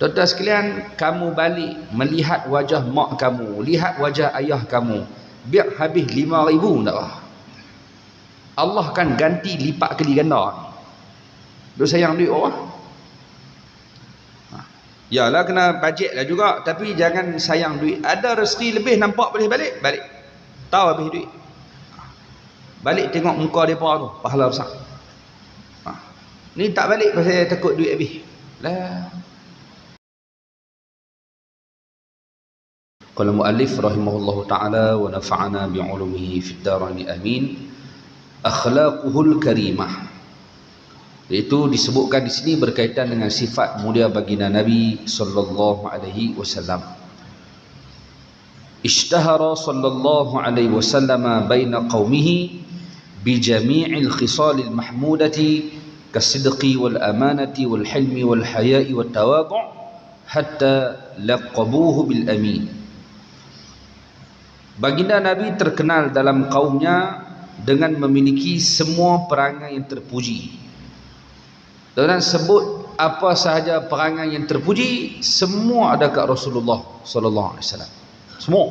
Tuan-tuan sekalian, kamu balik melihat wajah mak kamu, lihat wajah ayah kamu, biar habis 5,000 tak lah. Allah kan ganti lipat kali ganda. Duk sayang duit orang. Yalah kena bajet lah juga, tapi jangan sayang duit. Ada rezeki lebih nampak boleh balik, balik. Tahu habis duit. Balik tengok muka depa tu, pahala besar. Ni tak balik pasal takut duit habis. Lah. Qala muallif rahimahullahu taala wa nafa'ana bi 'ulumihi fid dharain amin. Akhlaquhul karimah. Itu disebutkan di sini berkaitan dengan sifat mulia baginda Nabi sallallahu alaihi wasallam. Ishtahara sallallahu alaihi wasallam baina qaumihi bi jami'il khisalil mahmudati kasidqi wal amanati wal hilmi wal haya'i wat tawadhu' hatta laqabuhu bil amin. Baginda Nabi terkenal dalam kaumnya dengan memiliki semua perangai yang terpuji. Dan sebut apa sahaja perangai yang terpuji, semua ada kat Rasulullah sallallahu alaihi wasallam. Semua.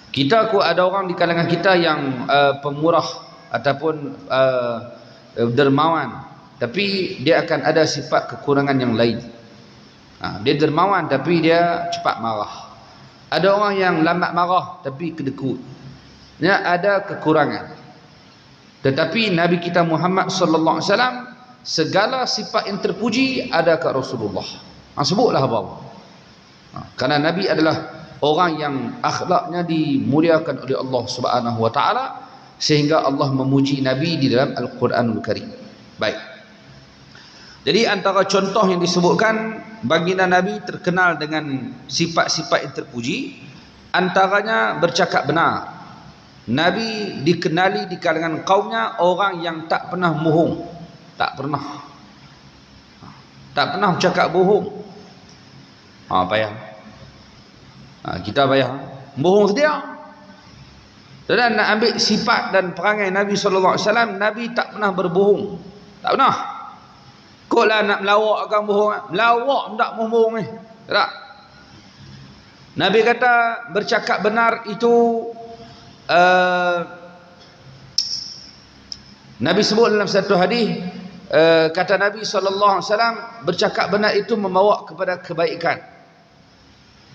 Kita aku ada orang di kalangan kita yang pemurah ataupun dermawan, tapi dia akan ada sifat kekurangan yang lain. Dia dermawan tapi dia cepat marah. Ada orang yang lambat marah tapi kedekut. Ya, ada kekurangan. Tetapi Nabi kita Muhammad sallallahu alaihi wasallam segala sifat yang terpuji ada kat Rasulullah. Sebutlah apa? Karena Nabi adalah orang yang akhlaknya dimuliakan oleh Allah Subhanahu wa taala sehingga Allah memuji Nabi di dalam Al-Quranul Karim. Baik. Jadi antara contoh yang disebutkan baginda Nabi terkenal dengan sifat-sifat yang terpuji, antaranya bercakap benar. Nabi dikenali di kalangan kaumnya orang yang tak pernah bohong. Tak pernah bercakap bohong. Payah. Kita payah bohong sedia. Dan nak ambil sifat dan perangai Nabi sallallahu alaihi wasallam, Nabi tak pernah berbohong. Tak pernah. Kau lah nak melawak akan bohong. Melawak tak bohong ni. Tak. Nabi kata bercakap benar itu Nabi sebut dalam satu hadis, kata Nabi sallallahu alaihi wasallam, bercakap benar itu membawa kepada kebaikan.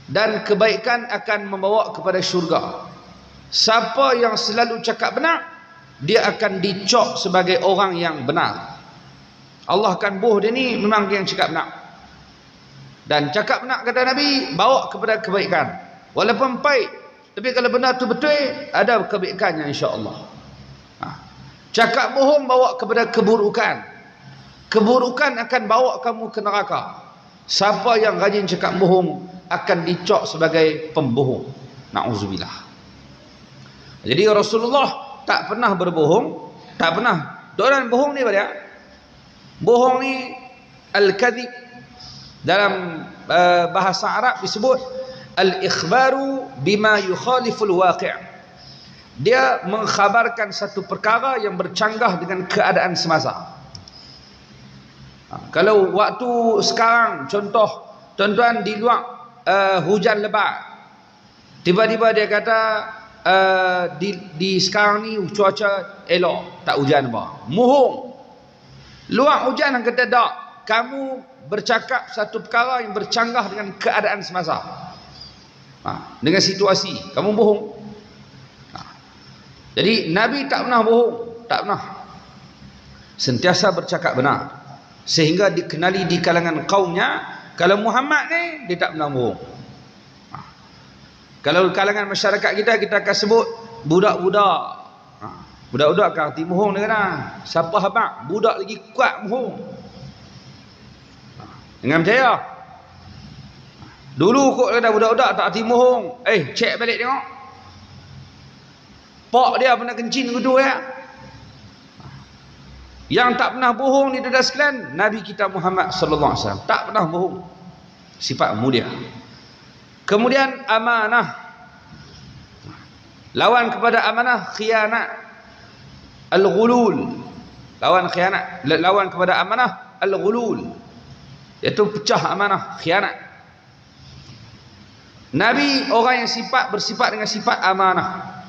Dan kebaikan akan membawa kepada syurga. Siapa yang selalu cakap benar, dia akan dicop sebagai orang yang benar. Allah akan boh dia ni memang dia yang cakap benar. Dan cakap benar kata Nabi bawa kepada kebaikan. Walaupun pahit, tapi kalau benar tu betul, ada kebaikannya insya-Allah. Cakap bohong bawa kepada keburukan. Keburukan akan bawa kamu ke neraka. Siapa yang rajin cakap bohong akan dicop sebagai pembohong. Nauzubillah. Jadi Rasulullah tak pernah berbohong, tak pernah. Orang bohong ni apa dia? Bohong ni al-kadhib, dalam bahasa Arab disebut al-ikhbaru bima yukhaliful waqi'. Dia mengkhabarkan satu perkara yang bercanggah dengan keadaan semasa. Kalau waktu sekarang, contoh tuan-tuan di luar hujan lebat, tiba-tiba dia kata di sekarang ni cuaca elok, tak hujan apa. Mohong. Luar hujan yang kata tak. Kamu bercakap satu perkara yang bercanggah dengan keadaan semasa. Dengan situasi. Kamu bohong. Jadi Nabi tak pernah bohong. Tak pernah. Sentiasa bercakap benar. Sehingga dikenali di kalangan kaumnya. Kalau Muhammad ni, dia tak pernah bohong. Kalau kalangan masyarakat kita akan sebut budak-budak. Budak-budak kan arti bohong dia kata. Siapa habaq? Budak lagi kuat bohong. Jangan percaya. Dulu kok kata budak-budak tak arti bohong. Cek balik tengok. Pak dia pernah kencing kedua ya. Yang tak pernah bohong ni tuan-tuan sekalian, Nabi kita Muhammad sallallahu alaihi wasallam. Tak pernah bohong. Sifat mulia. Kemudian amanah. Lawan kepada amanah khianat. Al-ghulul. Lawan khianat, lawan kepada amanah al-ghulul. iaitu pecah amanah, khianat. Nabi orang yang bersifat dengan sifat amanah,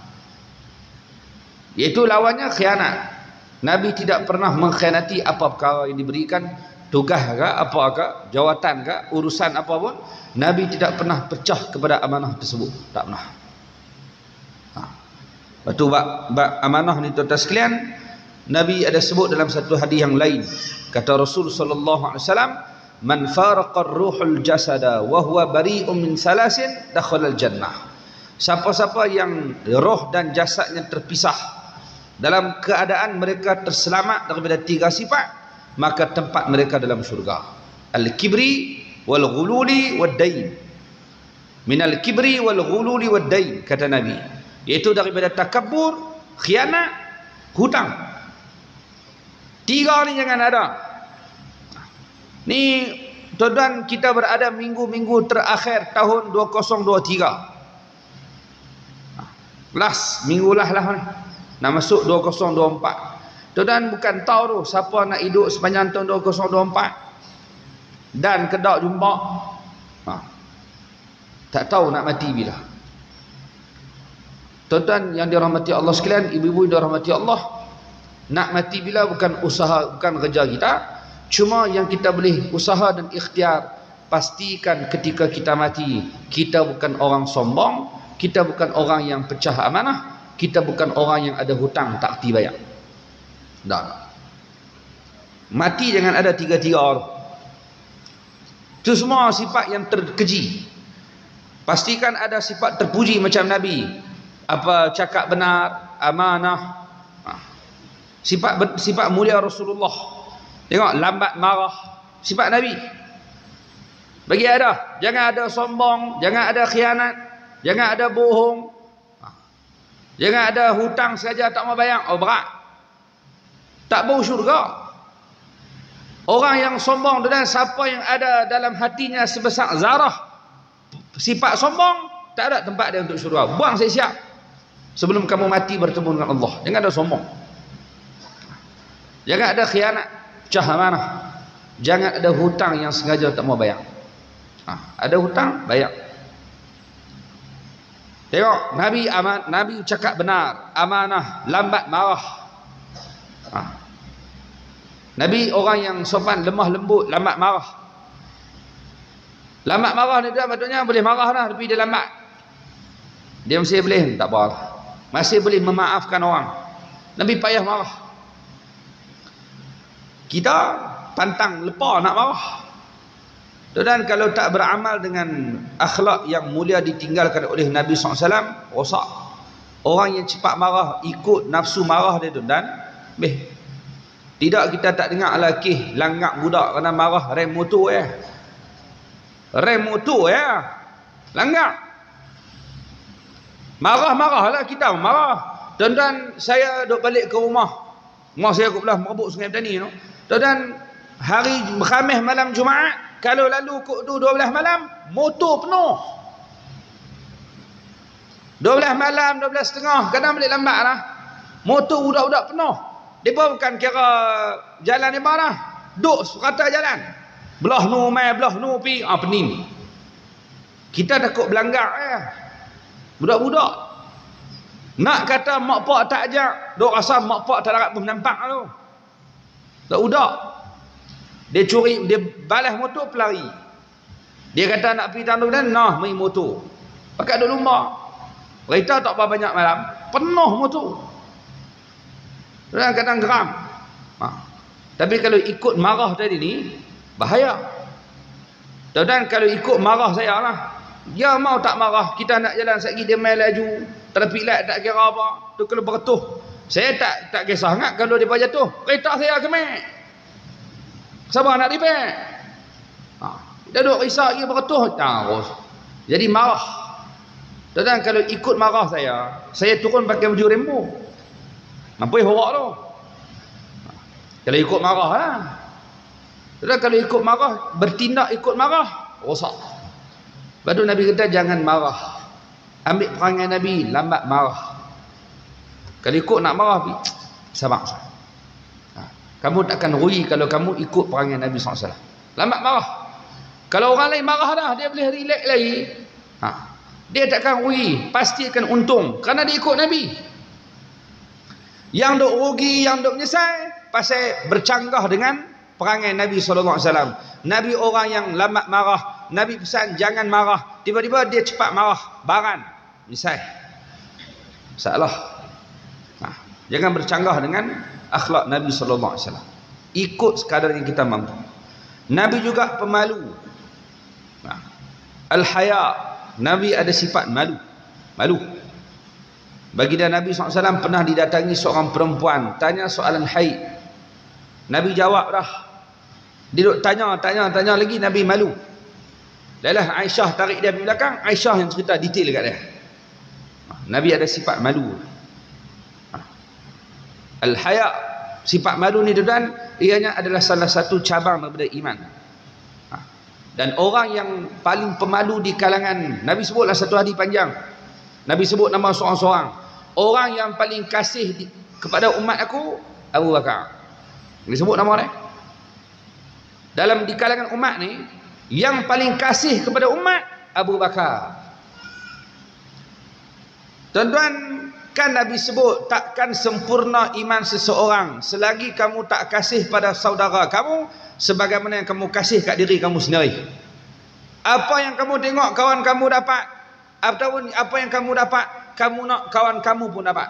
iaitu lawannya khianat. Nabi tidak pernah mengkhianati apa perkara yang diberikan, tugas ke, apa ke, jawatan ke, urusan apa pun. Nabi tidak pernah pecah kepada amanah tersebut, tak pernah. Lepas tu bab amanah ni tuan-tuan sekalian, Nabi ada sebut dalam satu hadis yang lain, kata Rasul sallallahu alaihi wasallam, man faraqa ar-ruhul jasada wa huwa bari'un min salasin dakhala al-jannah. Siapa-siapa yang roh dan jasadnya terpisah dalam keadaan mereka terselamat daripada 3 sifat, maka tempat mereka dalam syurga. Al-kibri wal ghululi wad dain. Min al-kibri wal ghululi wad dain, kata Nabi, iaitu daripada takabur, khianat, hutang. 3 ni jangan ada. Ni tuan-tuan, kita berada minggu-minggu terakhir tahun 2023. Last minggu lah ni. Nak masuk 2024. Tuan-tuan bukan tahu tu siapa nak hidup sepanjang tahun 2024 dan kedak jumpa. Tak tahu nak mati bila. Tuan-tuan yang dirahmati Allah sekalian, ibu-ibu yang dirahmati Allah, nak mati bila bukan usaha, bukan kerja kita. Cuma yang kita boleh usaha dan ikhtiar, pastikan ketika kita mati, kita bukan orang sombong, kita bukan orang yang pecah amanah, kita bukan orang yang ada hutang tak erti bayar. Tak. Mati jangan ada 3-3 orang. Itu semua sifat yang terkeji. Pastikan ada sifat terpuji macam Nabi. Apa, cakap benar, amanah. Sifat mulia Rasulullah. Tengok, lambat marah, sifat Nabi. Bagi ada, jangan ada sombong, jangan ada khianat, jangan ada bohong, jangan ada hutang saja tak mau bayar. Oh, berat, tak bau syurga. Orang yang sombong, dan siapa yang ada dalam hatinya sebesar zarah sifat sombong, tak ada tempat dia untuk syurga. Buang siap-siap sebelum kamu mati bertemu dengan Allah. Jangan ada sombong, jangan ada khianat, pecah amanah, jangan ada hutang yang sengaja tak mau bayar. Ada hutang, bayar. Tengok, Nabi cakap benar, amanah, lambat marah. Nabi orang yang sopan, lemah lembut, lambat marah. Lambat marah ni dia patutnya boleh marah lah, tapi dia lambat. Dia masih boleh, tak apa, masih boleh memaafkan orang. Nabi payah marah. Kita pantang lepas nak marah. Dan kalau tak beramal dengan akhlak yang mulia ditinggalkan oleh Nabi SAW, rosak. Orang yang cepat marah, ikut nafsu marah dia tu. Dan tidak, kita tak dengar lelaki langgak budak kena marah rem motor rem motor langgak. Marah-marahlah kita, marah. Dan saya duduk balik ke rumah saya kat belah Merbuk Sungai Petani tu. Dan hari Khamis malam Jumaat, kalau lalu kok tu 12 malam, motor penuh. 12 malam, 12.30, kadang balik lambat lah. Motor budak-budak penuh. Mereka bukan kira jalan ni mana, duk rata jalan. Belah nu mai, belah nu pi, pening. Kita takut belanggar budak-budak. Nak kata mak pak tak ajak, duk rasa mak pak tak darat pun nampak tu. Budak-budak. Dia curi, dia balas motor, pelari. Dia kata nak pergi tanduk dan nah main motor. Pakai duk lumba. Kereta tak berapa banyak malam, penuh motor. Dan kadang geram. Tapi kalau ikut marah tadi ni, bahaya. Dan kalau ikut marah saya lah, dia mau tak marah, kita nak jalan sekali dia main laju, traffic light tak kira apa. Tu kalau bertuh, saya tak kisah sangat kalau dia jatuh. Kereta saya kemek. Sabar nak repair. Dia duduk risau lagi bertuh. Jadi marah. Dan kalau ikut marah saya turun pakai baju rembo. Nampak horak tu. Kalau ikut marah lah. Dan kalau ikut marah, bertindak ikut marah, rosak. Lepas tu Nabi kata jangan marah. Ambil perangai Nabi, lambat marah. Kalau ikut nak marah, sabar. Kamu takkan rugi kalau kamu ikut perangai Nabi SAW. Lambat marah. Kalau orang lain marah dah, dia boleh relax lagi. Dia takkan rugi, pasti akan untung kerana dia ikut Nabi. Yang duk rugi, yang duk menyesal pasal bercanggah dengan perangai Nabi SAW. Nabi orang yang lambat marah, Nabi pesan jangan marah, tiba-tiba dia cepat marah, baran, menyesal. Salah. Jangan bercanggah dengan akhlak Nabi SAW. Ikut sekadar yang kita mampu. Nabi juga pemalu. Al-haya, Nabi ada sifat malu. Baginda Nabi SAW pernah didatangi seorang perempuan, tanya soalan haid. Nabi jawab dah. Dia duduk tanya lagi, Nabi malu. Lalah Aisyah tarik dia di belakang, Aisyah yang cerita detail dekat dia. Nabi ada sifat malu. Al-haya, sifat malu ni tuan, ianya adalah salah satu cabang daripada iman. Dan orang yang paling pemalu di kalangan, Nabi sebutlah satu hadis panjang. Nabi sebut nama seorang-seorang. Orang yang paling kasih kepada umat aku, Abu Bakar. Dia sebut nama dia. Dalam di kalangan umat ni, yang paling kasih kepada umat, Abu Bakar. Tuan-tuan, kan Nabi sebut takkan sempurna iman seseorang selagi kamu tak kasih pada saudara kamu sebagaimana yang kamu kasih kat diri kamu sendiri. Apa yang kamu tengok kawan kamu dapat, ataupun apa yang kamu dapat, kamu nak kawan kamu pun dapat.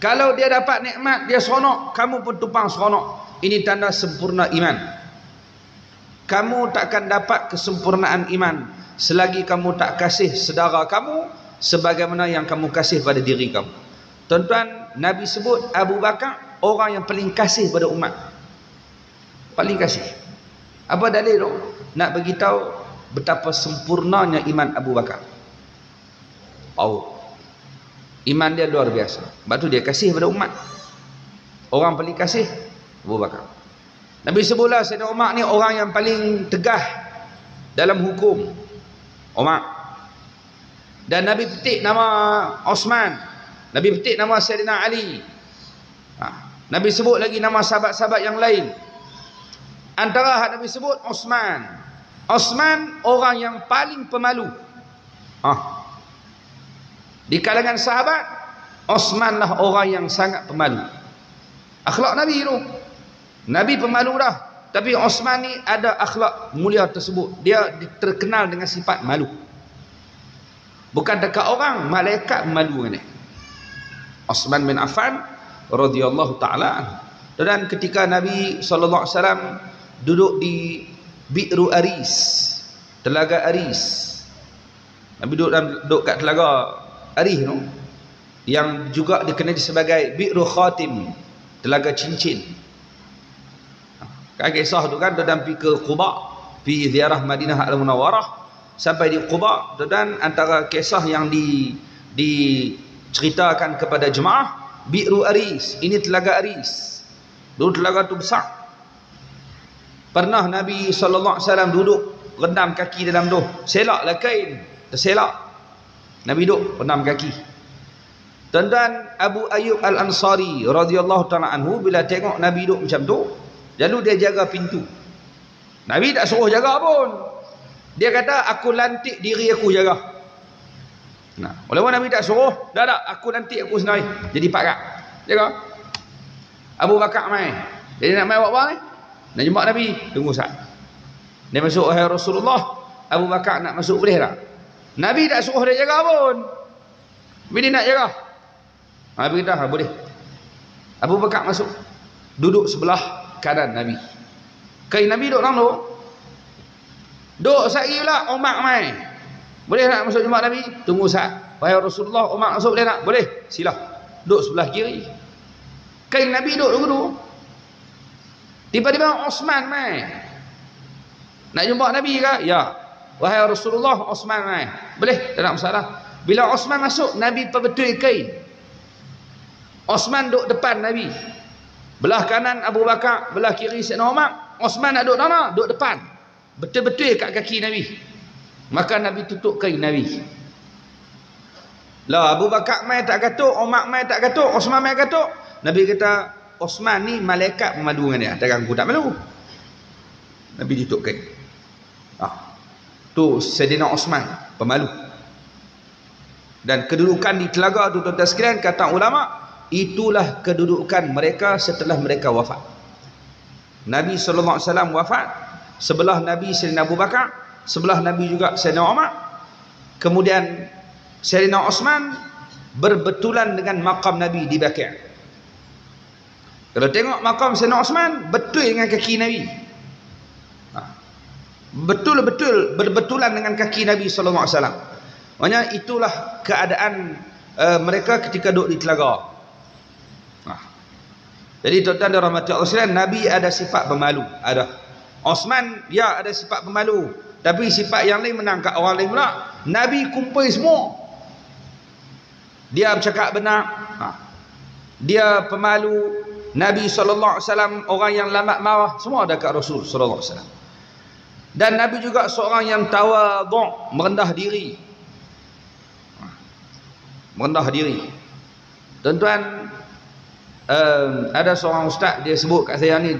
Kalau dia dapat nikmat, dia seronok, kamu pun tumpang seronok. Ini tanda sempurna iman. Kamu takkan dapat kesempurnaan iman selagi kamu tak kasih saudara kamu sebagaimana yang kamu kasih pada diri kamu. Tuan-tuan, Nabi sebut Abu Bakar orang yang paling kasih pada umat. Paling kasih. Apa dalil tu? Nak beritahu betapa sempurnanya iman Abu Bakar. Iman dia luar biasa. Sebab tu dia kasih pada umat. Orang paling kasih Abu Bakar. Nabi sebutlah Sayyidina Umar ni orang yang paling tegah dalam hukum. Umar. Dan Nabi petik nama Osman. Nabi petik nama Sayyidina Ali. Nabi sebut lagi nama sahabat-sahabat yang lain. Antara hak Nabi sebut Osman. Osman orang yang paling pemalu. Di kalangan sahabat, Osman lah orang yang sangat pemalu. Akhlak Nabi tu. Nabi pemalu dah. Tapi Osman ni ada akhlak mulia tersebut. Dia terkenal dengan sifat malu. Bukan dekat orang, malaikat malu ni. Osman bin Affan radhiyallahu taala. Dan ketika Nabi SAW duduk di Bi'ru Aris, Telaga Aris. Nabi duduk kat Telaga Aris tu, yang juga dikenali sebagai Bi'ru Khatim, Telaga Cincin. Kan kisah tu kan, dan pergi ke Quba, pergi ziarah Madinah Al-Munawwarah, sampai di Quba, dan antara kisah yang diceritakan kepada jemaah, Bi'ru Aris, ini Telaga Aris. Dulu telaga tu besar. Pernah Nabi SAW duduk rendam kaki dalam tu, selaklah kain, terselak. Nabi duduk rendam kaki. Tuan-tuan, Abu Ayyub Al-Ansari radhiyallahu ta'ala anhu bila tengok Nabi duduk macam tu, lalu dia jaga pintu. Nabi tak suruh jaga pun. Dia kata, aku lantik diri aku jaga. Walaupun Nabi tak suruh, dah aku lantik aku sendiri jadi pakar jaga. Abu Bakar mai. Jadi nak mai buat apa ni? Nak jumpa Nabi, tunggu saat. Dia masuk, wahai Rasulullah, Abu Bakar nak masuk boleh tak? Nabi tak suruh dia jaga pun. Bila nak jaga. Nabi kata, boleh. Abu Bakar masuk. Duduk sebelah kanan Nabi. Kain Nabi duduk dalam tu. Duduk sehari pula, Umar mai. Boleh nak masuk jumpa Nabi? Tunggu saat. Wahai Rasulullah, Umar masuk boleh tak? Boleh. Sila. Duduk sebelah kiri. Kain Nabi duduk dulu. Tiba-tiba Osman mai. Nak jumpa Nabi ke? Ya. Wahai Rasulullah, Osman mai. Boleh? Tak ada masalah. Bila Osman masuk, Nabi perbetul kain. Osman duduk depan Nabi. Belah kanan Abu Bakar, belah kiri Sayyidina Umar. Osman nak duduk mana? Duduk depan. Betul-betul kat kaki Nabi. Maka Nabi tutup kain Nabi. Lah Abu Bakar mai tak katuk, Umar mai tak katuk, Osman mai katuk. Nabi kata, Osman ni malaikat pemadu dengan dia. Tak ganggu, tak malu. Nabi tutup kain. Tu Sayyidina Osman, pemalu. Dan kedudukan di telaga tu tuan-tuan sekalian, kata ulama, itulah kedudukan mereka setelah mereka wafat. Nabi SAW wafat, sebelah Nabi Sayyidina Abu Bakar, sebelah Nabi juga Sayyidina Umar. Kemudian Sayyidina Osman berbetulan dengan makam Nabi di Baqi'. Kalau tengok makam Sayyidina Osman, betul dengan kaki Nabi. Betul-betul berbetulan dengan kaki Nabi SAW. Maknanya itulah keadaan mereka ketika duduk di telaga. Jadi tuan-tuan dan rahmati Allah sekalian, Nabi ada sifat pemalu. Ada. Osman, ya ada sifat pemalu. Tapi sifat yang lain menang kat orang lain pula. Nabi kumpul semua. Dia bercakap benar. Dia pemalu. Nabi SAW orang yang lambat marah. Semua ada kat Rasul SAW. Dan Nabi juga seorang yang tawadhu', merendah diri. Merendah diri. Tuan-tuan, ada seorang ustaz, dia sebut kat saya ni,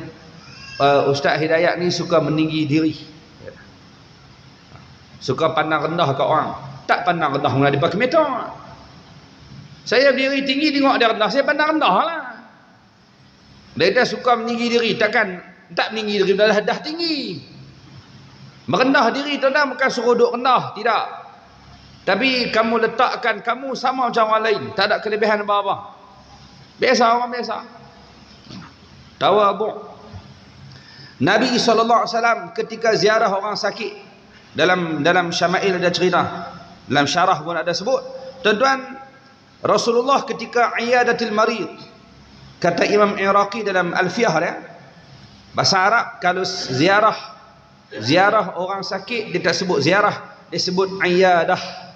Ustaz Hidayat ni suka meninggi diri. Suka pandang rendah kat orang. Tak pandang rendah menghadap kemeter. Saya berdiri tinggi tengok dia rendah, saya pandang rendah lah. Dia suka meninggi diri. Takkan tak meninggi diri, dah tinggi. Merendah diri tuan-tuan bukan suruh duduk rendah, tidak. Tapi kamu letakkan kamu sama macam orang lain, tak ada kelebihan apa-apa. Biasa, orang biasa. Tawadhu'. Nabi SAW ketika ziarah orang sakit, dalam Syama'il ada cerita, dalam syarah pun ada sebut, tuan-tuan, Rasulullah ketika iyadatil marid, kata Imam Iraqi dalam Alfiyah dia, bahasa Arab kalau ziarah orang sakit, dia tak sebut ziarah, dia sebut iyadah.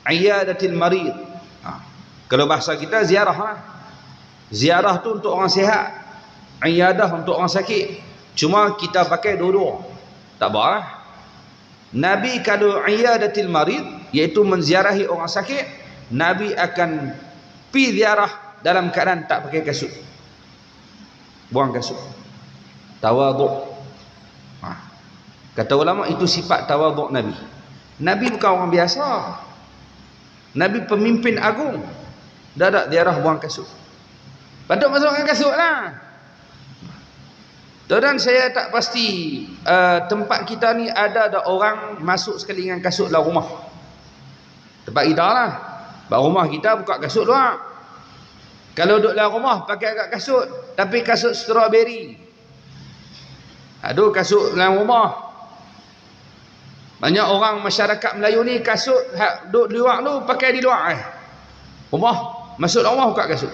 Iyadatil marid. Kalau bahasa kita ziarah lah. Ziarah tu untuk orang sihat, iyadah untuk orang sakit. Cuma kita pakai dua-dua. Tak apa lah. Nabi kalau iyadatil marid, iaitu menziarahi orang sakit, Nabi akan pi ziarah dalam keadaan tak pakai kasut. Buang kasut. Tawadhu'. Kata ulama itu sifat tawadhu' Nabi. Nabi bukan orang biasa. Nabi pemimpin agung. Dah tak ziarah buang kasut. Patut masukkan kasut lah. Dan saya tak pasti tempat kita ni ada orang masuk sekali dengan kasut dalam rumah. Tempat kita lah. Bahawa rumah kita buka kasut luar. Kalau duduk dalam rumah pakai agak kasut, tapi kasut strawberry. Aduh, kasut dalam rumah. Banyak orang masyarakat Melayu ni kasut duduk di luar tu pakai di luar. Rumah, masuk dalam rumah buka kasut.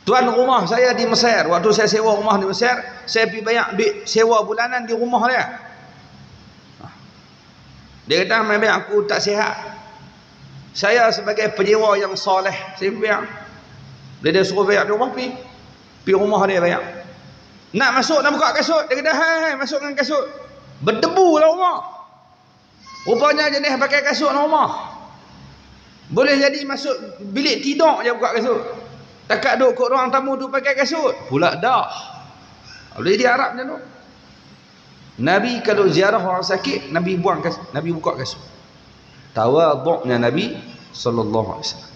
Tuan rumah saya di Mesir, waktu saya sewa rumah di Mesir, saya pergi bayar duit sewa bulanan di rumah dia. Dia kata, memang aku tak sihat. Saya sebagai penyewa yang soleh, saya bayar. Dia suruh bayar di rumah, pergi rumah dia bayar. Nak masuk, nak buka kasut, dia kata, hai, masuk dengan kasut. Berdebu lah rumah. Rupanya jenis pakai kasut dalam rumah. Boleh jadi masuk bilik tidur je buka kasut. Takat duduk kot ruang tamu tu pakai kasut. Pula dah. Boleh di Arab macam tu. Nabi kalau ziarah orang sakit, Nabi buang kasut, Nabi buka kasut. Tawadhu'nya Nabi sallallahu alaihi wasallam.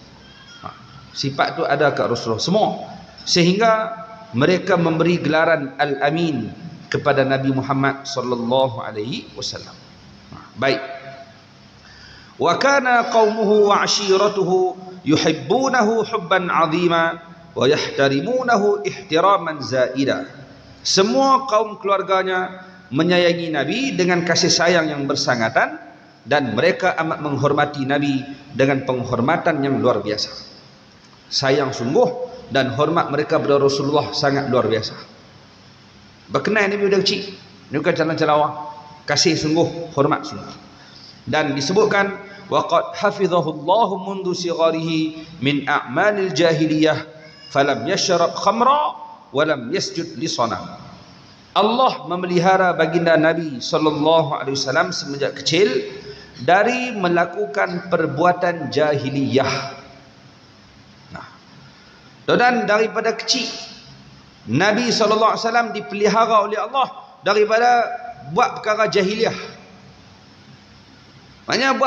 Sifat tu ada kat Rasulullah semua. Sehingga mereka memberi gelaran Al-Amin kepada Nabi Muhammad sallallahu alaihi wasallam. Baik. Wa kana qaumuhu wa 'ashiratuhu yuhibbunahu hubban 'azima wa yahtarimunahu ihtiraman zaida. Semua kaum keluarganya menyayangi Nabi dengan kasih sayang yang bersangatan, dan mereka amat menghormati Nabi dengan penghormatan yang luar biasa. Sayang sungguh dan hormat mereka kepada Rasulullah sangat luar biasa. Berkenaan Nabi sudah kecil, ini bukan calon-calon awam. Kasih sungguh, hormat sungguh. Dan disebutkan waqad hafizahu Allah mundu sigharihi min a'malil jahiliyah falam yashrab khamra wa lam yasjud li sanam. Allah memelihara baginda Nabi sallallahu alaihi wasallam semenjak kecil dari melakukan perbuatan jahiliyah. Dan daripada kecil Nabi SAW dipelihara oleh Allah daripada buat perkara jahiliah. Maknanya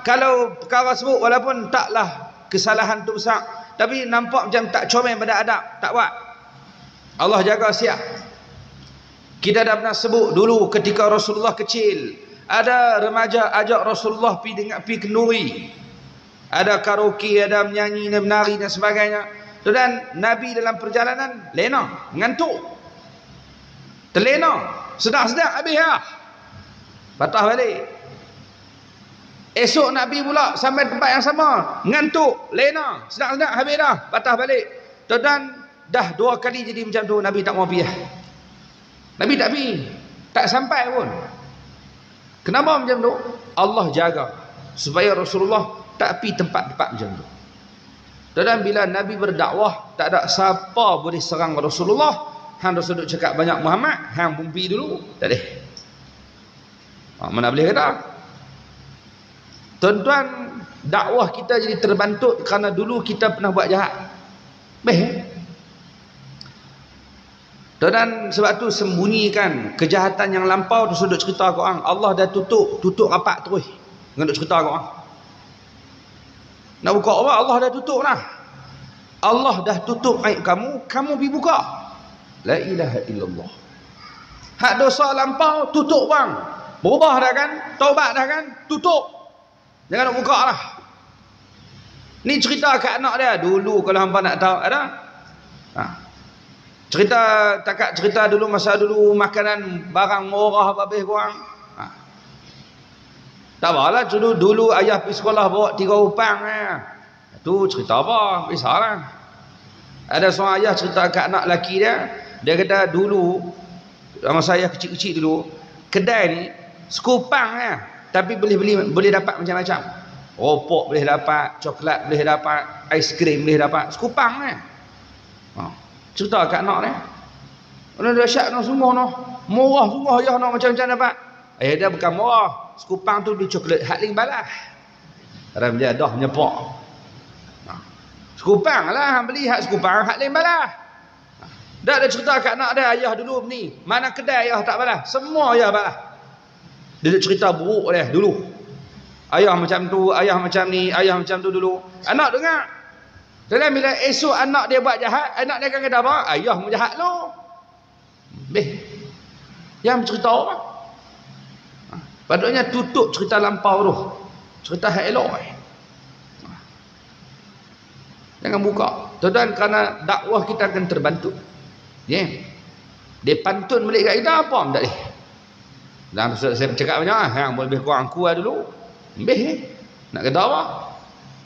kalau perkara sebut walaupun taklah kesalahan tu besar, tapi nampak macam tak comel pada adab, tak buat. Allah jaga siap. Kita dah pernah sebut dulu ketika Rasulullah kecil, ada remaja ajak Rasulullah pergi kenduri. Ada karaoke, ada menyanyi dan menari dan sebagainya. Dan Nabi dalam perjalanan lena, ngantuk. Terlena, sedang-sedang habis lah. Patah balik. Esok Nabi pula sampai tempat yang sama, ngantuk, lena, sedang-sedang habis dah, patah balik. Dan dah 2 kali jadi macam tu, Nabi tak mau pergi. Nabi tak pergi, tak sampai pun. Kenapa macam tu? Allah jaga supaya Rasulullah tak pergi tempat-tempat macam tu. Dan bila Nabi berdakwah, tak ada siapa boleh serang Rasulullah. Hang Rasul duk cakap banyak Muhammad, hang pun pergi dulu. Tak boleh. Mana boleh kata? Tuan-tuan, dakwah kita jadi terbantut kerana dulu kita pernah buat jahat. Dan sebab tu sembunyikan kejahatan yang lampau tu sudut cerita kau orang. Allah dah tutup rapat terus. Dengan duk cerita kau orang. Nak buka apa? Allah dah tutup lah. Allah dah tutup aib kamu, kamu pergi buka. La ilaha illallah. Hak dosa lampau tutup bang. Berubah dah kan? Taubat dah kan? Tutup. Jangan nak buka lah. Ni cerita kat anak dia. Dulu kalau hampa nak tahu ada. Cerita dulu masa dulu makanan barang murah habis kurang. Tak apalah dulu ayah pergi sekolah bawa 3 upang tu cerita apa? Kisahlah. Ada seorang ayah cerita kat anak lelaki dia kata dulu masa saya kecil-kecil dulu kedai ni sekupang tapi boleh dapat macam-macam. Ropok boleh dapat, coklat boleh dapat, aiskrim boleh dapat, sekupang cerita kat anak dia. Mana dahsyat no sungguh no. Murah sungguh ayah no macam-macam dapat. Dia bukan murah. Sekupang tu beli coklat hak ling balah. Orang dia dah menyepak. Sekupang lah beli hak sekupang hak ling balah. Dah ada cerita kat anak dia ayah dulu ni. Mana kedai ayah tak balah. Semua ayah balah. Dia cerita buruk dia dulu. Ayah macam tu, ayah macam ni, ayah macam tu dulu. Anak dengar. Dalam bila esok anak dia buat jahat, anak dia akan kata apa? Ayah mu jahat lo. Yang cerita apa? Patutnya tutup cerita lampau tu. Cerita hak elok. Jangan buka. Tuan-tuan, kerana dakwah kita akan terbantu. Dia pantun balik kat kita apa? Tak boleh. Dan saya cakap banyak hang boleh lebih kurang kuat dulu. Nak kata apa?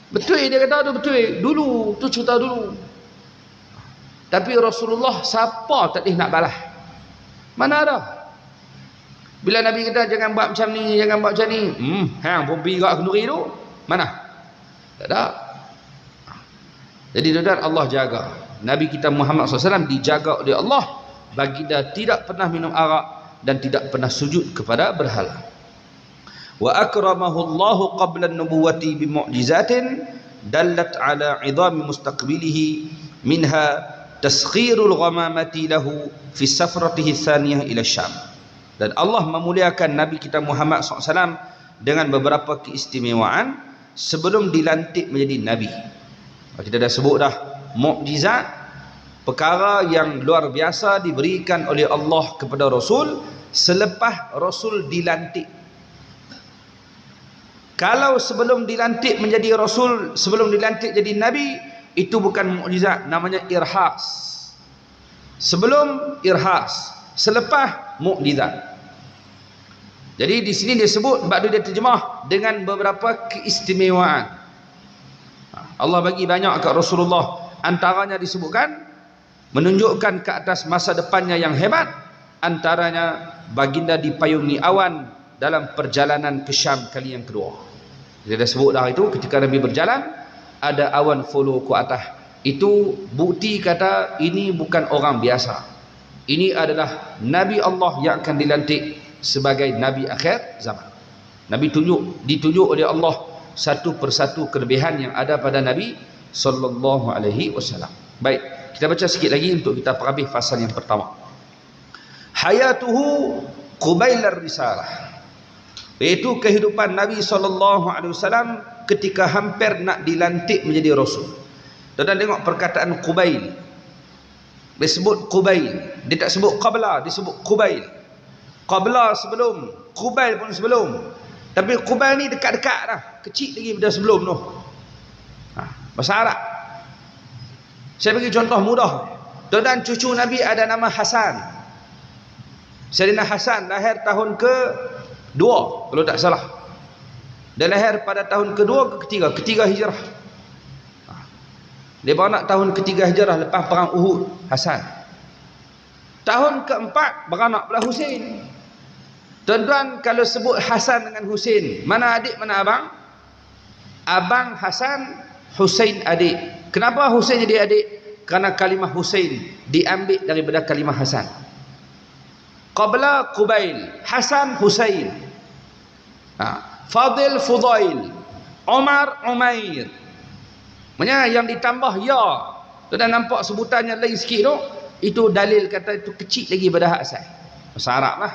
Betul dia kata tu betul. Dulu tu cerita dulu. Tapi Rasulullah siapa tak boleh nak balas? Mana ada? Bila Nabi kata jangan buat macam ni, jangan buat macam ni. Hang pun pergi kat kenduri tu. Mana? Tak ada. Jadi tuan-tuan, Allah jaga. Nabi kita Muhammad SAW dijaga oleh Allah. Baginda tidak pernah minum arak dan tidak pernah sujud kepada berhala. Wa akramahu Allah qabla an-nubuwati bi mu'jizatin dallat ala 'idhami mustaqbilihi minha tasghirul ghamamati lahu fi safratihi tsaniyah ila Syam. Dan Allah memuliakan Nabi kita Muhammad SAW dengan beberapa keistimewaan sebelum dilantik menjadi Nabi. Kita dah sebut dah mukjizat, perkara yang luar biasa diberikan oleh Allah kepada Rasul selepas Rasul dilantik. Kalau sebelum dilantik menjadi Rasul, sebelum dilantik jadi Nabi, itu bukan mukjizat, namanya irhas. Sebelum irhas, selepas mukjizat. Jadi di sini dia sebut, bab dia terjemah dengan beberapa keistimewaan. Allah bagi banyak kat Rasulullah. Antaranya disebutkan menunjukkan ke atas masa depannya yang hebat. Antaranya baginda dipayungi awan dalam perjalanan ke Syam kali yang kedua. Kita dah sebut dah itu ketika Nabi berjalan ada awan follow ke atas. Itu bukti kata ini bukan orang biasa. Ini adalah Nabi Allah yang akan dilantik sebagai Nabi akhir zaman. Nabi ditunjuk oleh Allah satu persatu kelebihan yang ada pada Nabi sallallahu alaihi wasallam. Baik, kita baca sikit lagi untuk kita perhabis fasal yang pertama. Hayatuhu qubailar risalah, iaitu kehidupan Nabi SAW ketika hampir nak dilantik menjadi Rasul. Dan tengok perkataan Qubail, disebut Qubail, dia tak sebut Qabla, disebut Qubail. Qabla sebelum, Qubail pun sebelum, tapi Qubail ni dekat-dekat dah, kecil lagi daripada sebelum tu. Bahasa Arab. Saya bagi contoh mudah. Dan cucu Nabi ada nama Hasan. Sayyidina Hasan lahir tahun ke-2 kalau tak salah. Dia lahir pada tahun ke-2 ke ketiga, ketiga hijrah. Dia beranak tahun ketiga hijrah lepas perang Uhud, Hasan. Tahun ke-4 beranak pula Husain. Tuan-tuan, kalau sebut Hasan dengan Husain, mana adik mana abang? Abang Hasan, Husain adik. Kenapa Husain jadi adik? Kerana kalimah Husain diambil daripada kalimah Hasan. Qabla Qubail, Hasan Husain, Fadil Fudail, Umar Umair. Maksudnya yang ditambah ya, dan nampak sebutannya lain sikit tu, itu dalil kata itu kecil lagi pada hak asal. Bahasa Arab lah.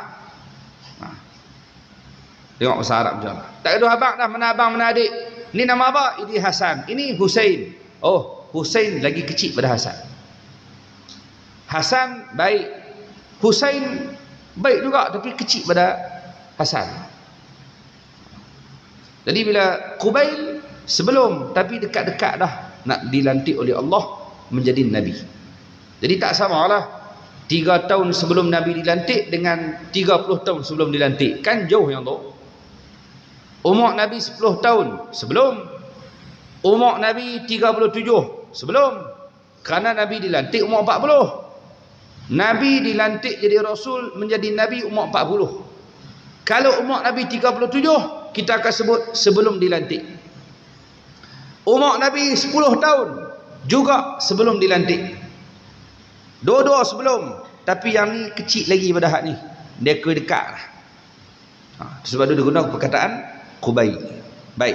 Tengok bahasa Arab macam mana. Tak ada abang dah, mana abang mana adik. Ini nama apa? Ini Hasan, ini Husain. Oh, Husain lagi kecil pada Hasan. Hasan baik, Husain baik juga tapi kecil pada Hasan. Jadi bila Qubail sebelum, tapi dekat-dekat dah nak dilantik oleh Allah menjadi Nabi. Jadi tak samalah 3 tahun sebelum Nabi dilantik dengan 30 tahun sebelum dilantik. Kan jauh yang tu. Umur Nabi 10 tahun sebelum, umur Nabi 37 sebelum. Kerana Nabi dilantik umur 40. Nabi dilantik jadi Rasul menjadi Nabi umur 40. Kalau umur Nabi 37, kita akan sebut sebelum dilantik. Umur Nabi 10 tahun juga sebelum dilantik. Dua-dua sebelum, tapi yang ni kecil lagi pada hak ni. Dia dekat lah. Sebab dia guna perkataan Qubail. Baik.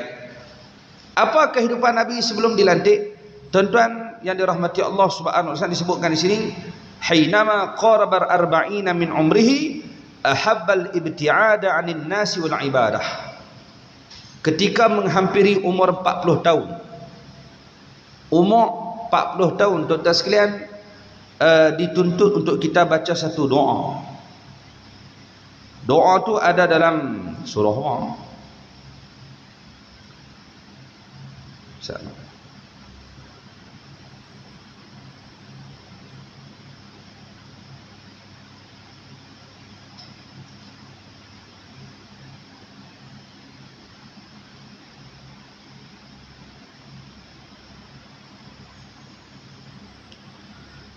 Apa kehidupan Nabi sebelum dilantik? Tuan-tuan yang dirahmati Allah Subhanahu wa taala, disebutkan di sini, "Hainama qarabar arba'ina min umrihi ahabbal ibti'ada 'anil nasi wal ibadah." Ketika menghampiri umur 40 tahun. Umur 40 tahun, tuan-tuan sekalian, dituntut untuk kita baca satu doa. Doa tu ada dalam surah Rum.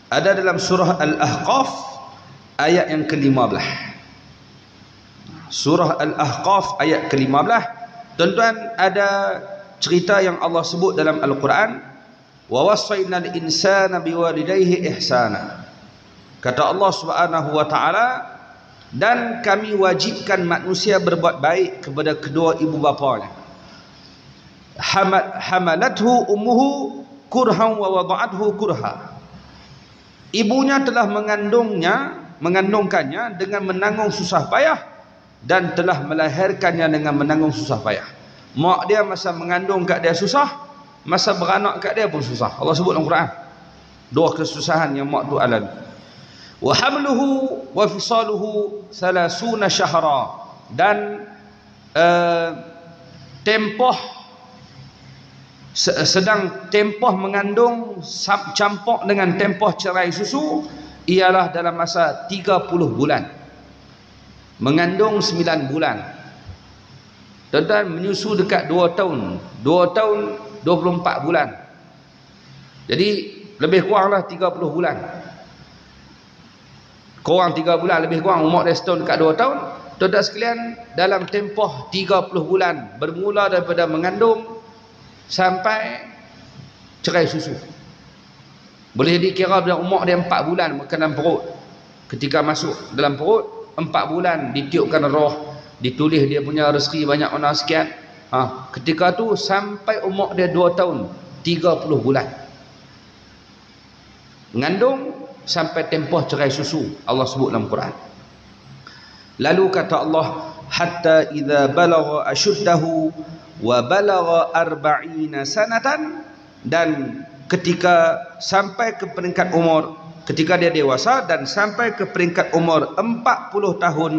Ada dalam surah Al-Ahqaf ayat yang ke-15. Surah Al-Ahqaf ayat ke-15. Tuan-tuan, ada cerita yang Allah sebut dalam Al-Quran, wa wassaynal insana biwalidayhi ihsana. Kata Allah Subhanahu wa taala, dan kami wajibkan manusia berbuat baik kepada kedua ibu bapanya. Hamalathu ummuhu kurhan wa wada'athu kurha. Ibunya telah mengandungkannya dengan menanggung susah payah, dan telah melahirkannya dengan menanggung susah payah. Mak dia masa mengandung kat dia susah, masa beranak kat dia pun susah. Allah sebut dalam Quran dua kesusahan yang mak tu alami. Wa hamluhu wa fisaluhu 30 syahra, dan sedang tempoh mengandung campur dengan tempoh cerai susu ialah dalam masa 30 bulan. Mengandung 9 bulan. Dan menyusu dekat 2 tahun. 2 tahun 24 bulan. Jadi lebih kuranglah 30 bulan. Kurang 3 bulan, lebih kurang umur dia setahun dekat 2 tahun. Tuan-tuan sekalian, dalam tempoh 30 bulan bermula daripada mengandung sampai cerai susu. Boleh dikira bila umur dia 4 bulan dalam perut. Ketika masuk dalam perut 4 bulan ditiupkan roh, ditulis dia punya rezeki banyak mana sekian. Ketika tu sampai umur dia 2 tahun 30 bulan. Mengandung sampai tempoh cerai susu, Allah sebut dalam Quran. Lalu kata Allah, hatta idza balagha ashuddahu wa balagha 40 sanatan, dan ketika sampai ke peringkat umur, ketika dia dewasa dan sampai ke peringkat umur 40 tahun,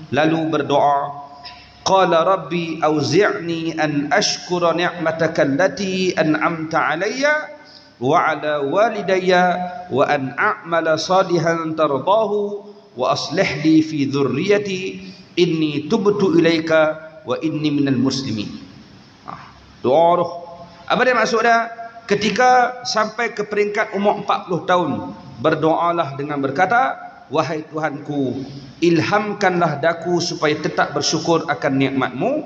lalu berdoa, qala rabbi auzi'ni an ashkura ni'mataka allati an'amta alayya wa ala walidayya wa an a'mala salihan tardahu wa aslih li fi dhurriyyati inni tubtu ilaika wa inni minal muslimin. Doa tu. Apa dia maksud dia? Ketika sampai ke peringkat umur 40 tahun, berdoalah dengan berkata, wahai Tuhanku, ilhamkanlah daku supaya tetap bersyukur akan nikmat-Mu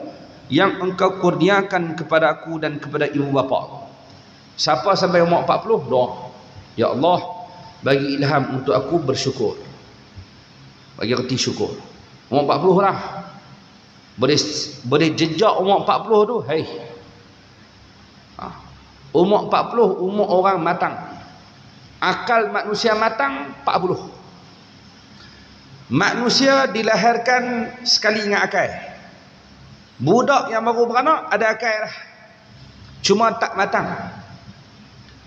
yang Engkau kurniakan kepada aku dan kepada ibu bapa. Siapa sampai umur 40, doa, ya Allah, bagi ilham untuk aku bersyukur, bagi reti syukur. Umur 40 lah, boleh jejak umur 40 tu. Hei, umur 40 umur orang matang. Akal manusia matang 40. Manusia dilahirkan sekali dengan akal. Budak yang baru beranak ada akal lah, cuma tak matang.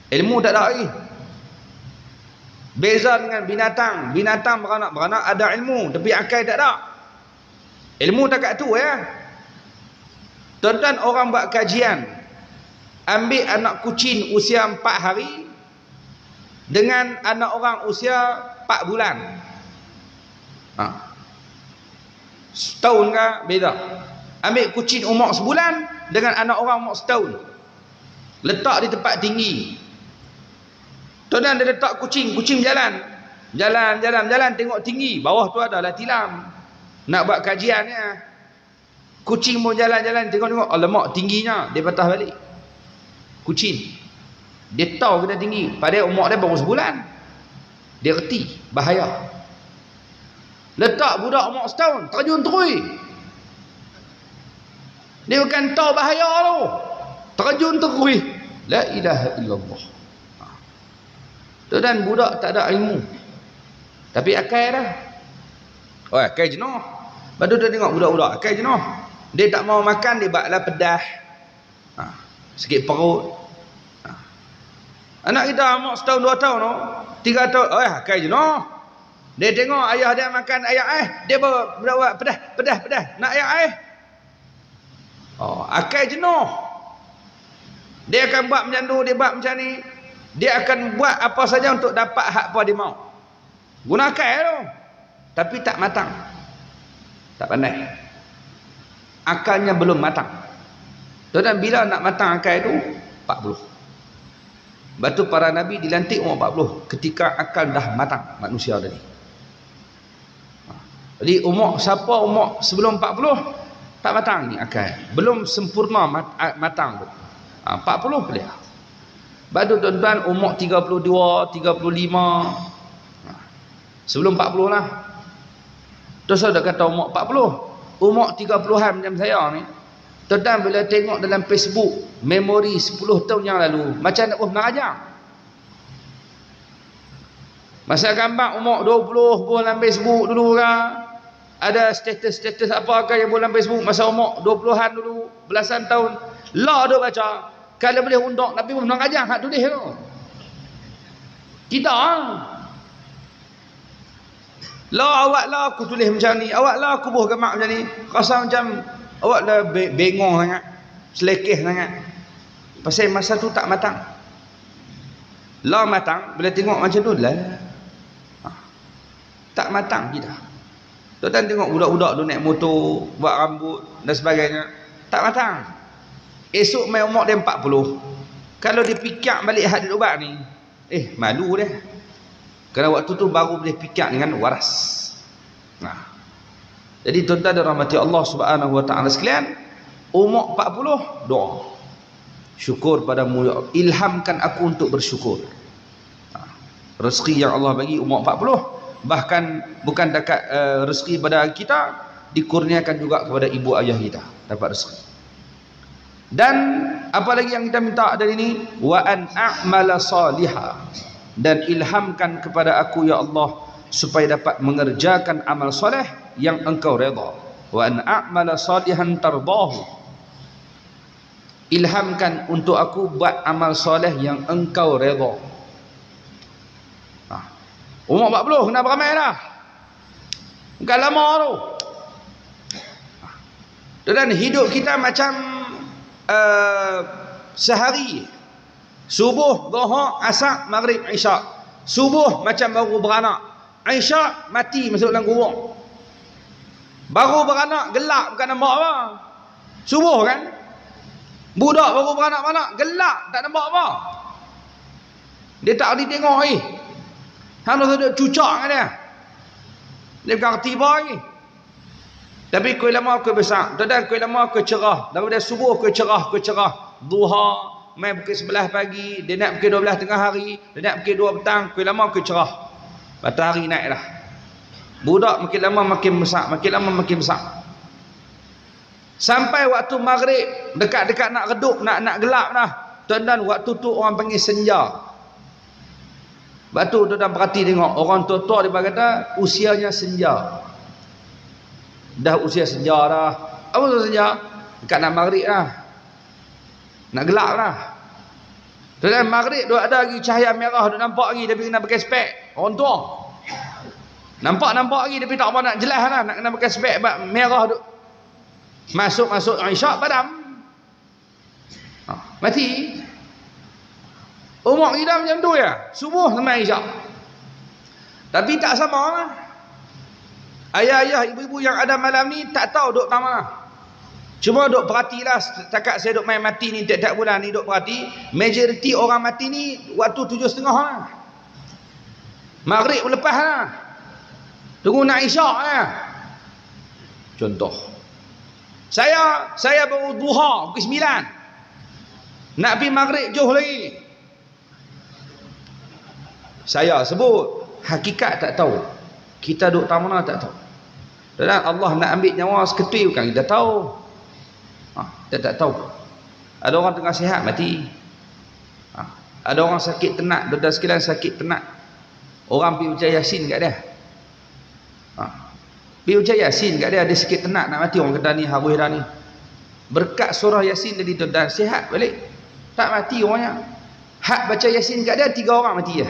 Ilmu tak ada lagi. Beza dengan binatang. Binatang beranak ada ilmu, tapi akal tak ada. Ilmu tak kat tu ya. Tuan-tuan, orang buat kajian, ambil anak kucing usia 4 hari dengan anak orang usia 4 bulan. Setahun ke beza. Ambil kucing umur sebulan dengan anak orang umur setahun, letak di tempat tinggi. Tuan-tuan, dia letak kucing jalan, tengok tinggi, bawah tu adalah tilam. Nak buat kajiannya, kucing mau jalan, tengok, alamak tingginya, dia patah balik. Kucing, dia tahu kena tinggi, padahal umur dia baru sebulan. Dia reti bahaya. Letak budak umur setahun, terjun terui. Dia bukan tahu bahaya tu, terjun terui. La ilaha illallah. Dan budak tak ada ilmu, tapi akal dah. Oh, akal jenuh. Baru dia tengok budak-budak akal jenuh. Dia tak mau makan, dia baklah pedas. Sikit perut. Anak kita umur setahun 2 tahun, 3 tahun, akal jenuh. Dia tengok ayah dia makan air, dia buat pedas. Nak air. Akal jenuh. Dia akan buat macam tu, dia buat macam ni. Dia akan buat apa saja untuk dapat hak apa dia mau. Guna akal tu, tapi tak matang, tak pandai. Akalnya belum matang. Dan bila nak matang akal itu 40. Batu para nabi dilantik umur 40 ketika akal dah matang manusia tadi. Jadi siapa umur sebelum 40 tak matang ni akal, belum sempurna matang tu. 40 boleh. Batu tuan-tuan umur 32, 35, sebelum 40 lah. Terus ada kata umur 40, umur 30-an macam saya ni. Tuan-tuan bila tengok dalam Facebook memori 10 tahun yang lalu, macam nak nak ajar. Masa gambar umur 20 pun dalam Facebook dulu kan. Ada status apa kan yang dalam Facebook masa umur 20-an dulu, belasan tahun. Lah duk baca. Kalau boleh undang Nabi pun nak ajar hak tulis tu. Kita lah awak lah aku tulis macam ni, awak lah aku buh gamak macam ni. Rasa macam awak dah bengong sangat, selekeh sangat. Pasal masa tu tak matang. Lah matang bila tengok macam tu lah. Tak matang kita. Tuan-tuan tengok budak-budak tu naik motor, buat rambut dan sebagainya, tak matang. Esok main umur dia 40. Kalau dia fikir balik hak dia ubat ni, malu dia. Kerana waktu tu baru boleh fikir dengan waras. Jadi tuan-tuan dan rahmati Allah Subhanahu wa taala sekalian, umur 40 doa. Syukur padamu ya Allah. Ilhamkan aku untuk bersyukur. Rezeki yang Allah bagi umur 40, bahkan bukan dekat rezeki pada kita, dikurniakan juga kepada ibu ayah kita dapat rezeki. Dan apa lagi yang kita minta dari ini? Wa an a'mala salihah, dan ilhamkan kepada aku ya Allah supaya dapat mengerjakan amal soleh yang engkau redha. Wa an a'mala salihan tardahu, ilhamkan untuk aku buat amal soleh yang engkau redha. Umur 40 kena beramai dah, bukan lama tu. Dan hidup kita macam sehari, subuh, zuhur, asar, maghrib, isyak. Subuh macam baru beranak, isyak mati masuk dalam kubur. Baru beranak gelap, bukan nampak apa. Subuh kan, budak baru beranak gelap, tak nampak apa. Dia tak boleh tengok lagi, harus ada cucak dengan dia bukan reti apa lagi. Tapi kuih lama kuih besar, dan kuih lama kuih cerah. Daripada subuh kuih cerah, duha main pukul 11 pagi, dia nak pukul 12 tengah hari, dia nak pukul 2 petang, kuih lama kuih cerah. Matahari naik dah. Budak makin lama makin besar, makin lama makin besar. Sampai waktu maghrib, dekat-dekat nak redup, nak gelap dah. Dan waktu tu orang panggil senja. Sebab tu tuan perhati tengok, orang tua-tua dia kata usianya senja. Dah usia senja dah. Apa tu senja? Dekat nak maghrib dah, nak gelap dah. Dan maghrib duk ada lagi cahaya merah, duk nampak lagi, tapi kena pakai spek. Orang tua nampak lagi, tapi tak apa nak jelas lah, nak kena pakai spek merah duk masuk isyak padam. Mati. Umur kita macam tu ya, subuh sampai isyak. Tapi tak sama lah. Ayah-ayah, ibu-ibu yang ada malam ni tak tahu duk tak mana. Cuma duk perhatilah, setakat saya duk main mati ni tiap-tiap bulan ni, duk perhati, majoriti orang mati ni waktu 7.30 lah. Maghrib lepas lah, tunggu nak isyak lah. Contoh, saya baru duha pukul 9, nak pergi maghrib jauh lagi. Saya sebut, hakikat tak tahu, kita duk tak mana tak tahu. Dan Allah nak ambil nyawa seketui bukan kita tahu. Kita tak tahu. Ada orang tengah sihat mati. Ada orang sakit tenak, dan sekalian sakit tenak. Orang pergi ucap Yasin kat dia. Pergi ucap Yasin kat dia, dia sakit tenak nak mati, orang kata ni harus dah ni. Berkat surah Yasin tadi tu, dan sihat balik. Tak mati orangnya. Hak baca Yasin kat dia 3 orang mati ya.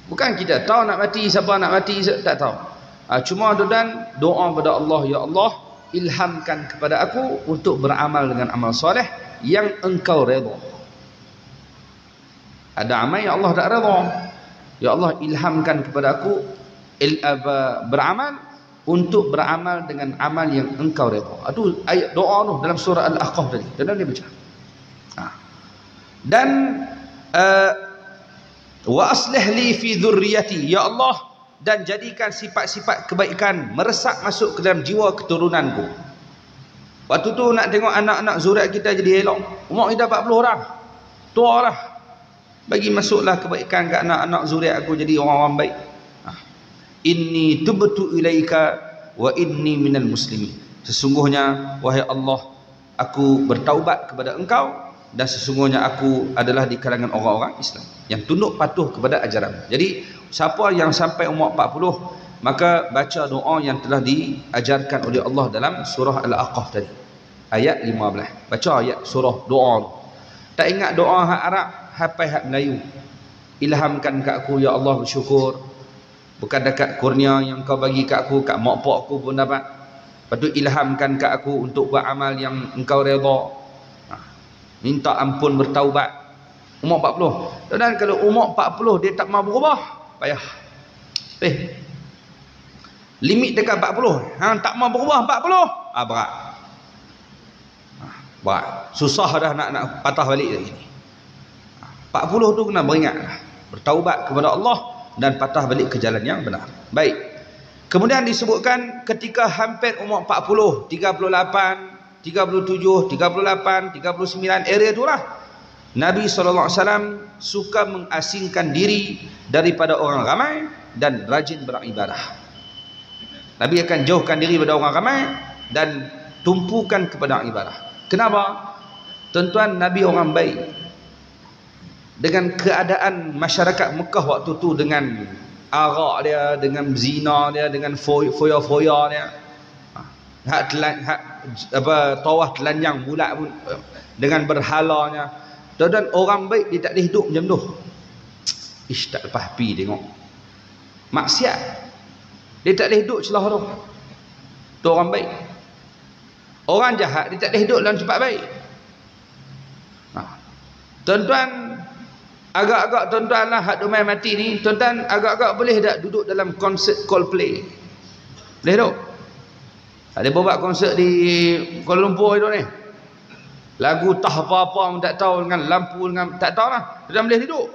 Bukan kita tahu nak mati, siapa nak mati tak tahu. Cuma dan doa kepada Allah, ya Allah, ilhamkan kepada aku untuk beramal dengan amal soleh yang engkau redha. Ada amal yang Allah tak redha, ya Allah ilhamkan kepada aku beramal untuk beramal dengan amal yang engkau redha. Itu ayat doa tu dalam surah Al-Ahqaf tadi. Dan dia baca. Dan wa aslih li fi dzurriyyati, ya Allah, dan jadikan sifat-sifat kebaikan meresap masuk ke dalam jiwa keturunanku. Waktu tu nak tengok anak-anak zuriat kita jadi elok. Umur kita 40 dah, tua dah. Bagi masuklah kebaikan ke anak-anak zuriat aku jadi orang-orang baik. Inni tubtu ilaika wa inni minal muslimin. Sesungguhnya wahai Allah, aku bertaubat kepada engkau, dan sesungguhnya aku adalah di kalangan orang-orang Islam yang tunduk patuh kepada ajaran. Jadi siapa yang sampai umur 40, maka baca doa yang telah diajarkan oleh Allah dalam surah Al-Ahqaf tadi, ayat 15. Baca ayat surah doa. Tak ingat doa hak Arab, hafal hak Melayu. Ilhamkan kat aku ya Allah, bersyukur bukan dekat kurnia yang kau bagi kat aku, kat mak pak aku pun dapat. Lepas tu ilhamkan kat aku untuk buat amal yang engkau redha. Minta ampun, bertaubat. Umur 40. Dan kalau umur 40 dia tak mahu berubah, payah. Limit dekat 40. Tak mahu berubah 40. Berat. Berat. Susah dah nak patah balik lagi ni. 40 tu kena beringat dah. Bertaubat kepada Allah dan patah balik ke jalan yang benar. Baik. Kemudian disebutkan ketika hampir umur 40, 38, 37, 38, 39, area itulah Nabi SAW suka mengasingkan diri daripada orang ramai dan rajin beribadah. Nabi akan jauhkan diri daripada orang ramai dan tumpukan kepada ibadah. Kenapa? Tuan-tuan, Nabi orang baik. dengan keadaan masyarakat Mekah waktu tu, dengan arak dia, dengan zina dia, dengan foya-foya dia, tawaf telanjang bulat pun, dengan berhalanya. Dan orang baik dia tak boleh hidup macam tu. Ish, tak lepas pi tengok maksiat, dia tak boleh hidup celah tu. Tu orang baik. Orang jahat dia tak boleh hidup dalam tempat baik. Tuan-tuan, agak-agak tuan-tuan lah hak domai mati ni, tuan-tuan agak-agak boleh tak duduk dalam konsert Coldplay? Boleh tak? Ada buat konsert di Kuala Lumpur itu ni, lagu tah apa-apa pun tak tahu, dengan lampu, dengan tak tahu lah, tuan boleh duduk.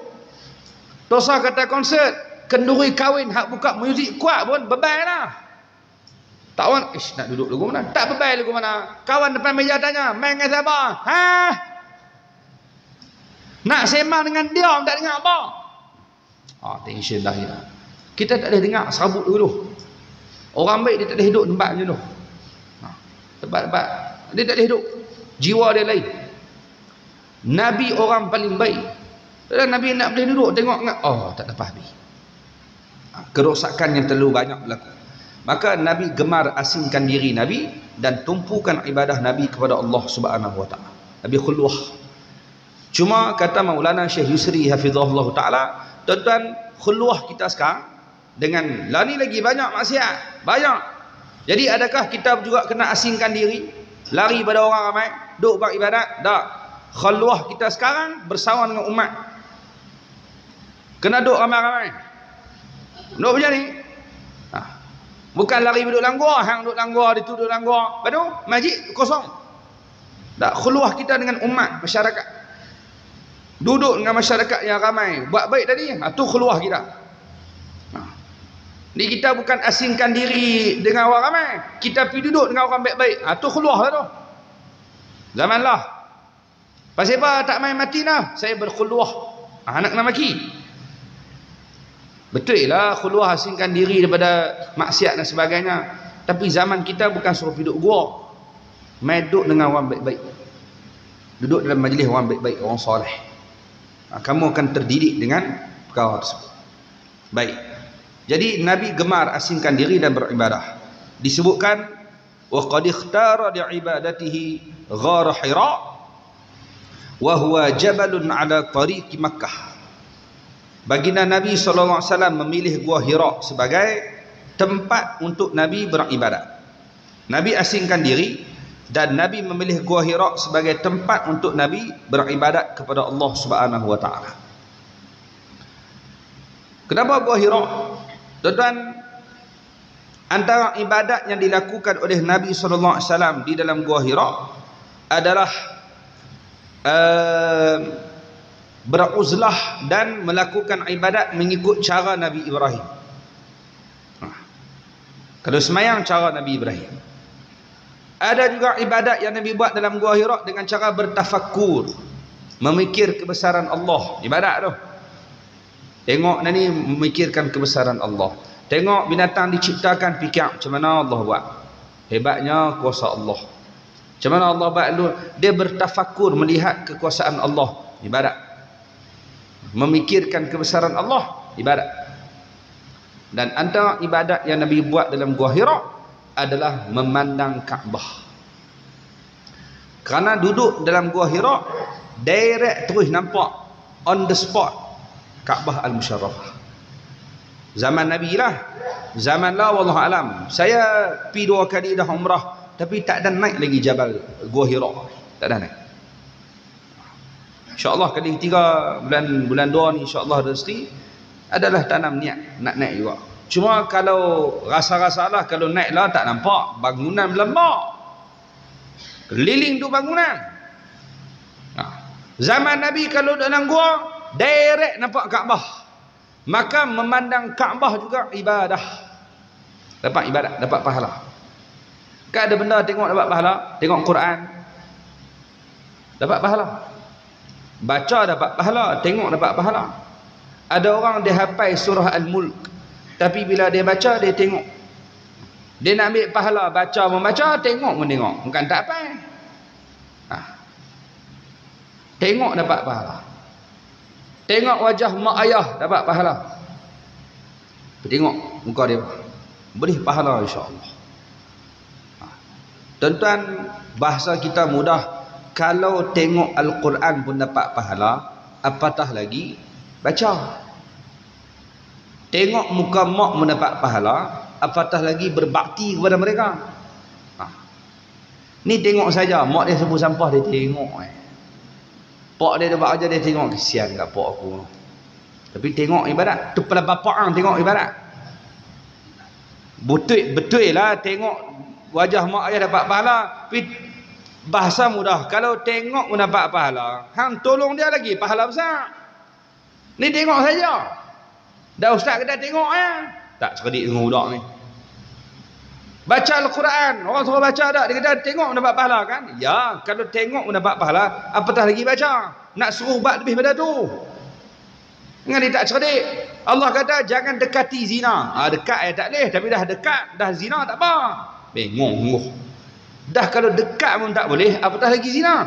Dosa kata konsert kenduri kahwin hak buka muzik kuat pun beban lah. Tak orang nak duduk lagu mana, tak beban lagu mana. Kawan depan meja tanya, main dengan siapa? Nak sembang dengan dia tak dengar apa. Tension dah hilang. Kita tak boleh dengar serabut dulu. Orang baik dia tak boleh hidup tempat macam tu. Tempat-tempat dia tak boleh hidup. Jiwa dia lain. Nabi orang paling baik. Dan Nabi nak boleh duduk tengok, tak dapat habis. Kerosakan yang terlalu banyak berlaku. Maka Nabi gemar asingkan diri Nabi dan tumpukan ibadah Nabi kepada Allah Subhanahu Wa Taala. Nabi khulwah. Cuma kata Maulana Syekh Yusri hafizahullah taala, tuan-tuan, khulwah kita sekarang dengan lah ni lagi banyak maksiat, banyak. Jadi adakah kita juga kena asingkan diri, lari pada orang ramai, duk buat ibadat? Tak. Khulwah kita sekarang bersama dengan umat. Kena duk ramai-ramai. Duk macam ni. Bukan lari duduk dalam gua, hang duduk dalam gua, duduk dalam gua. Lepas tu masjid kosong. Tak, khulwah kita dengan umat, masyarakat. Duduk dengan masyarakat yang ramai, buat baik tadi, tu khulwah kita. Ni kita bukan asingkan diri dengan orang ramai, kita pergi duduk dengan orang baik-baik, tu khulwah lah tu. Zaman lah. Pasal apa tak main mati lah, saya berkhulwah. Nak kena maki. Betul lah khulwah, asingkan diri daripada maksiat dan sebagainya. Tapi zaman kita bukan suruh duduk gua, main duduk dengan orang baik-baik, duduk dalam majlis orang baik-baik, orang soleh. Kamu akan terdidik dengan perkara tersebut. Baik. Jadi Nabi gemar asingkan diri dan beribadah. Disebutkan wa qad ikhtara li ibadatihi ghar Hira wa huwa jabalun ala tariqi Makkah. Baginda Nabi SAW memilih Gua Hira sebagai tempat untuk Nabi beribadat. Nabi asingkan diri dan Nabi memilih Gua Hira sebagai tempat untuk Nabi beribadat kepada Allah Subhanahu Wa Taala. Kenapa Gua Hira? Tuan-tuan, antara ibadat yang dilakukan oleh Nabi SAW di dalam Gua Hira adalah beruzlah dan melakukan ibadat mengikut cara Nabi Ibrahim. Kalau semayang cara Nabi Ibrahim. Ada juga ibadat yang Nabi buat dalam Gua Hira dengan cara bertafakkur, memikir kebesaran Allah. Ibadat tu. Tengok ni memikirkan kebesaran Allah. Tengok binatang diciptakan, fikir macam mana Allah buat. Hebatnya kuasa Allah. Macam mana Allah buat dulu? Dia bertafakkur melihat kekuasaan Allah. Ibadat. Memikirkan kebesaran Allah. Ibadat. Dan antara ibadat yang Nabi buat dalam Gua Hira adalah memandang Kaabah. Kerana duduk dalam Gua Hira, direct terus nampak on the spot Kaabah Al-Musharrafah. Zaman Nabi lah. Zaman lah wallahu alam. Saya pergi 2 kali dah umrah, tapi tak ada naik lagi Jabal Gua Hira. Tak ada naik. InsyaAllah kali 3 bulan 2 ni insyaAllah rezeki adalah tanam niat nak naik juga. Cuma kalau rasa-rasalah kalau naik lah tak nampak bangunan melembab. Keliling tu bangunan. Zaman Nabi kalau dalam gua direct nampak Kaabah. Maka memandang Kaabah juga ibadah. Dapat ibadah, dapat pahala. Kan ada benda tengok dapat pahala, tengok Quran dapat pahala. Baca dapat pahala, tengok dapat pahala. Ada orang dia hafal surah Al-Mulk, tapi bila dia baca dia tengok. Dia nak ambil pahala baca membaca, tengok pun tengok, bukan tak apa. Tengok dapat pahala. Tengok wajah mak ayah dapat pahala. Tengok muka dia, beri pahala insya-Allah. Tuan-tuan, bahasa kita mudah. Kalau tengok Al-Quran pun dapat pahala, apatah lagi baca. Tengok muka mak pun dapat pahala, apatah lagi berbakti kepada mereka. Ni tengok saja, mak dia sapu sampah dia tengok. Pak dia buat aja dia tengok, kesian kat pak aku. Tapi tengok ibadat, tu pada bapak hang tengok ibadat. Betul lah tengok wajah mak ayah dapat pahala. Tapi bahasa mudah, kalau tengok pun dapat pahala, hang tolong dia lagi pahala besar. Ni tengok saja. Dah ustaz kata tengok tak cerdik dengan budak ni. Baca Al-Quran, orang suruh baca tak, dia kata tengok dapat pahala kan? Ya, kalau tengok dapat pahala, apatah lagi baca. Nak suruh buat lebih pada tu. Dengan dia tak cerdik. Allah kata jangan dekati zina. Dekat tak boleh, tapi dah dekat, dah zina tak apa. Bengong. Dah kalau dekat pun tak boleh, apatah lagi zina.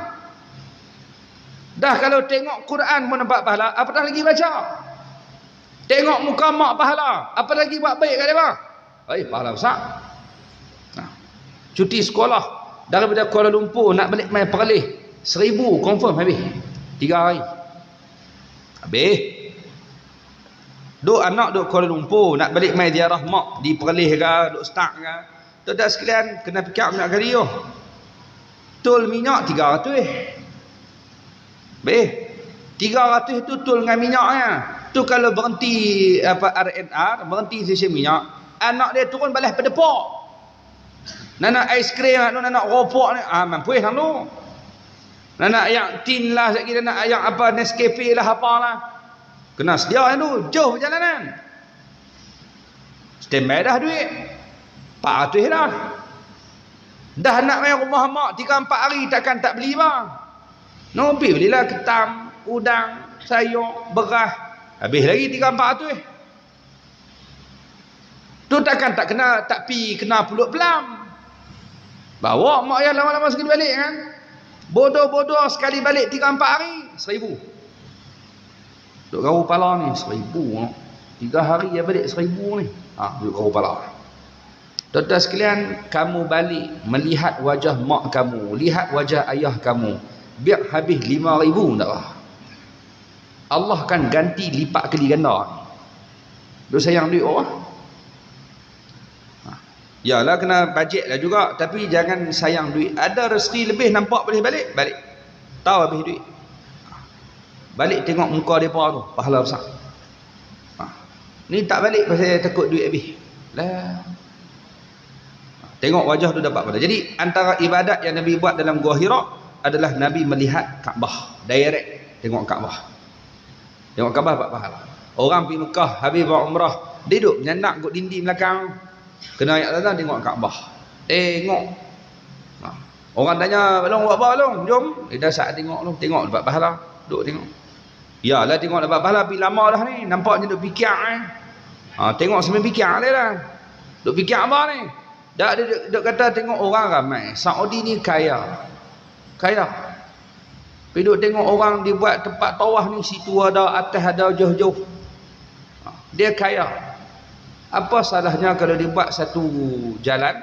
Dah kalau tengok Quran pun dapat pahala, apatah lagi baca. Tengok muka mak pahala, apa lagi buat baik kat dia? Pahala besar. Cuti sekolah daripada Kuala Lumpur nak balik main Perlis, 1000 confirm habis 3 hari. Habis duk anak duk Kuala Lumpur nak balik main ziarah mak di Perlis ke, duk start ke, tuan-tuan sekalian kena fikir minyak kali yo. Tol minyak 300. Habis 300 tu tol dengan minyaknya. Tu kalau berhenti RNR, berhenti stesen minyak, anak dia turun balas pedepak. Nak aiskrim, nak ropok ni, mampu hang tu. Nak yang tin lah, sekali nak yang apa Nescafe lah apalah. Kena sedia tu, jauh perjalanan. Standby dah duit. 400 dah. Dah nak main rumah mak 3-4 hari takkan tak beli bang. Nopi belilah ketam, udang, sayur, beras. Habis lagi 300-400. Tu takkan tak kena tak pi kena pulut pelam. Bawa mak ayah lama-lama sekali balik kan. Bodoh-bodoh sekali balik 3-4 hari 1000. Duk garu pala ni 1000. 3 hari dia balik 1000 ni. Duk garu pala. Tuan-tuan sekalian, kamu balik melihat wajah mak kamu, lihat wajah ayah kamu. Biar habis 5000 tak apa. Allah kan ganti lipat kali ganda. Duk sayang duit orang. Yalah kena bajet lah juga, tapi jangan sayang duit. Ada rezeki lebih nampak boleh balik, balik. Tahu habis duit. Balik tengok muka depa tu, pahala besar. Ni tak balik pasal takut duit habis. Lah. Tengok wajah tu dapat pahala. Jadi antara ibadat yang Nabi buat dalam Gua Hira adalah Nabi melihat Kaabah, direct tengok Kaabah. Tengok Kaabah dapat pahala. Orang pergi Mekah habis buat umrah, dia duduk menyandak kat dinding belakang. Kena ayat datang tengok Kaabah. Tengok. Orang tanya, "Long buat apa long? Jom." Dah saat tengok long, tengok dapat pahala. Duk tengok. Yalah tengok dapat pahala, tapi lama dah ni. Nampaknya duk fikir tengok sambil fikir dia dah. Duk fikir apa ni? Dak dia duk kata tengok orang ramai. Saudi ni kaya. Kaya. Pergi duk tengok orang dibuat tempat tawaf ni, situ ada, atas ada, jauh-jauh. Dia kaya. Apa salahnya kalau dibuat satu jalan,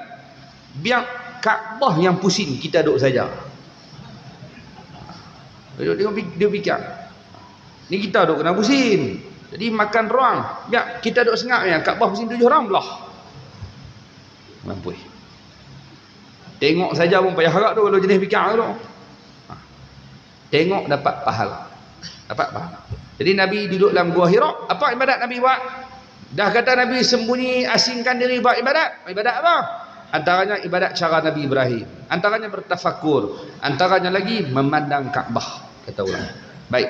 biar Kaabah yang pusing, kita duduk saja. Dia fikir, ni kita duduk kena pusing, jadi makan ruang, biar kita duduk sengak ya, Kaabah pusing 7 orang belah. Mampu. Tengok saja pun payah harap tu kalau jenis fikir tu. Tengok dapat pahala. Dapat pahala. Jadi Nabi duduk dalam Gua Hira, apa ibadat Nabi buat? Dah kata Nabi sembunyi, asingkan diri buat ibadat. Ibadat apa? Antaranya ibadat cara Nabi Ibrahim. Antaranya bertafakur. Antaranya lagi memandang Kaabah. Kata orang. Baik.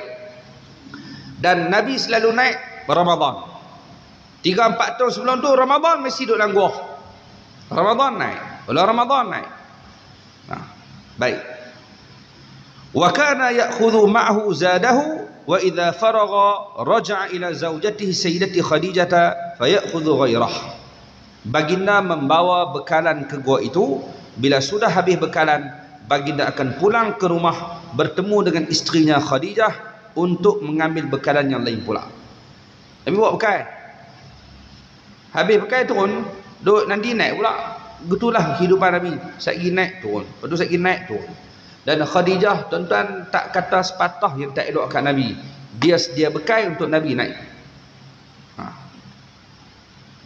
Dan Nabi selalu naik Ramadan. 3-4 tahun sebelum tu Ramadan mesti duduk dalam gua. Ramadan naik. Bila Ramadan naik. Baik. Wa kana ya'khudhu ma'ahu zadahu wa idza faragha raja'a ila zaujatihi sayyidati Khadijah fa ya'khudhu ghairah. Baginda membawa bekalan ke gua itu. Bila sudah habis bekalan, baginda akan pulang ke rumah bertemu dengan isterinya Khadijah untuk mengambil bekalan yang lain pula. Nabi bawa bekal. Habis bekal turun, duduk nanti naik pula. Gitulah kehidupan Nabi. Sekali naik turun, lepas tu sekali naik turun. Dan Khadijah, tuan-tuan, tak kata sepatah yang tak elok kat Nabi. Dia sedia bekal untuk Nabi naik.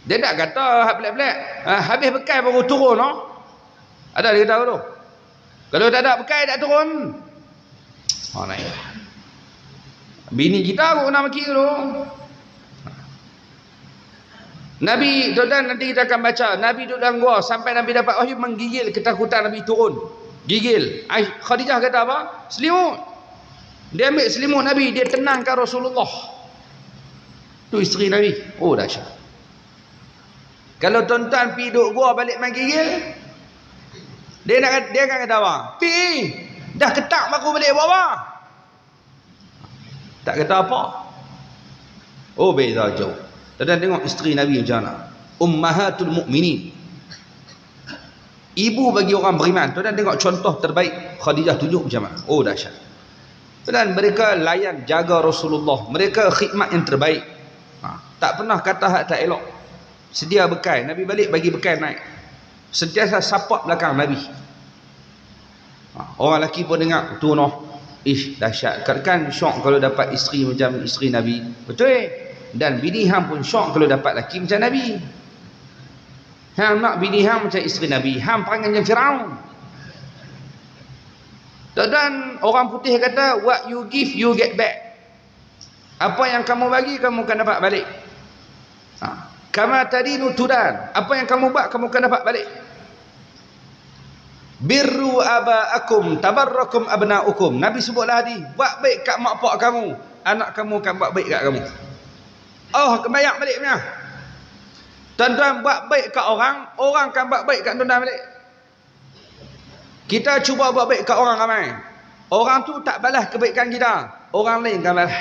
Dia tak kata pelik-pelik, habis bekal baru turun. Ada dia kata tu. Kalau tak ada bekal tak turun. Naik. Bini kita aku kena maki tu. Nabi, tuan-tuan, nanti kita akan baca, Nabi duduk dalam gua sampai Nabi dapat wahyu, menggigil ketakutan Nabi turun. Gigil. Khadijah kata apa? Selimut. Dia ambil selimut Nabi, dia tenangkan Rasulullah. Tu isteri Nabi. Oh, dahsyat. Kalau tuan-tuan pergi duduk gua balik main gigil, dia akan kata apa? Pergi. Dah ketak aku balik buat apa? Tak kata apa. Oh, beza jauh. Tuan-tuan tengok isteri Nabi macam mana. Ummahatul Mukminin. Ibu bagi orang beriman. Tuan-tuan tengok contoh terbaik Khadijah tunjuk macam mana. Oh, dahsyat. Dan mereka layan jaga Rasulullah. Mereka khidmat yang terbaik. Tak pernah kata hak tak elok. Sedia bekal. Nabi balik bagi bekal naik. Sentiasa support belakang Nabi. Orang lelaki pun dengar tu dahsyat. Kan syok kalau dapat isteri macam isteri Nabi. Betul. Dan bini hang pun syok kalau dapat lelaki macam Nabi. Hang nak bini hang macam isteri Nabi. Hang perangai macam Firaun. Dan orang putih kata, what you give you get back. Apa yang kamu bagi kamu akan dapat balik. Kama tadinu tudan. Apa yang kamu buat kamu akan dapat balik. Birru abaakum tabarrakum abnaukum. Nabi sebutlah tadi, buat baik kat mak pak kamu, anak kamu akan buat baik kat kamu. Oh, kembali balik punya. Tuan-tuan buat baik kat orang, orang akan buat baik kat tuan-tuan balik. Kita cuba buat baik kat orang ramai. Orang tu tak balas kebaikan kita, orang lain akan balas.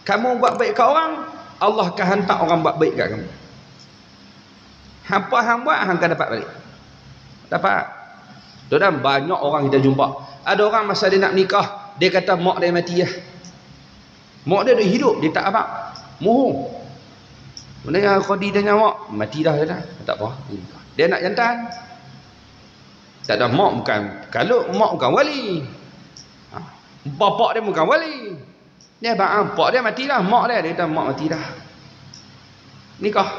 Kamu buat baik kat orang, Allah akan hantar orang buat baik kat kamu. Apa hang buat, hang akan dapat balik. Dapat. Tuan-tuan, banyak orang kita jumpa. Ada orang masa dia nak nikah, dia kata mak dia mati lah. Mak dia dah hidup, dia tak apa. Mohon. Benda Khadijah tanya mak, mati dah dia dah. Tak apa. Dia nak jantan. Tak ada mak bukan. Kalau mak bukan wali. Bapak dia bukan wali. Dia bapak dia mati dah, mak dia kata mak mati dah. Nikah.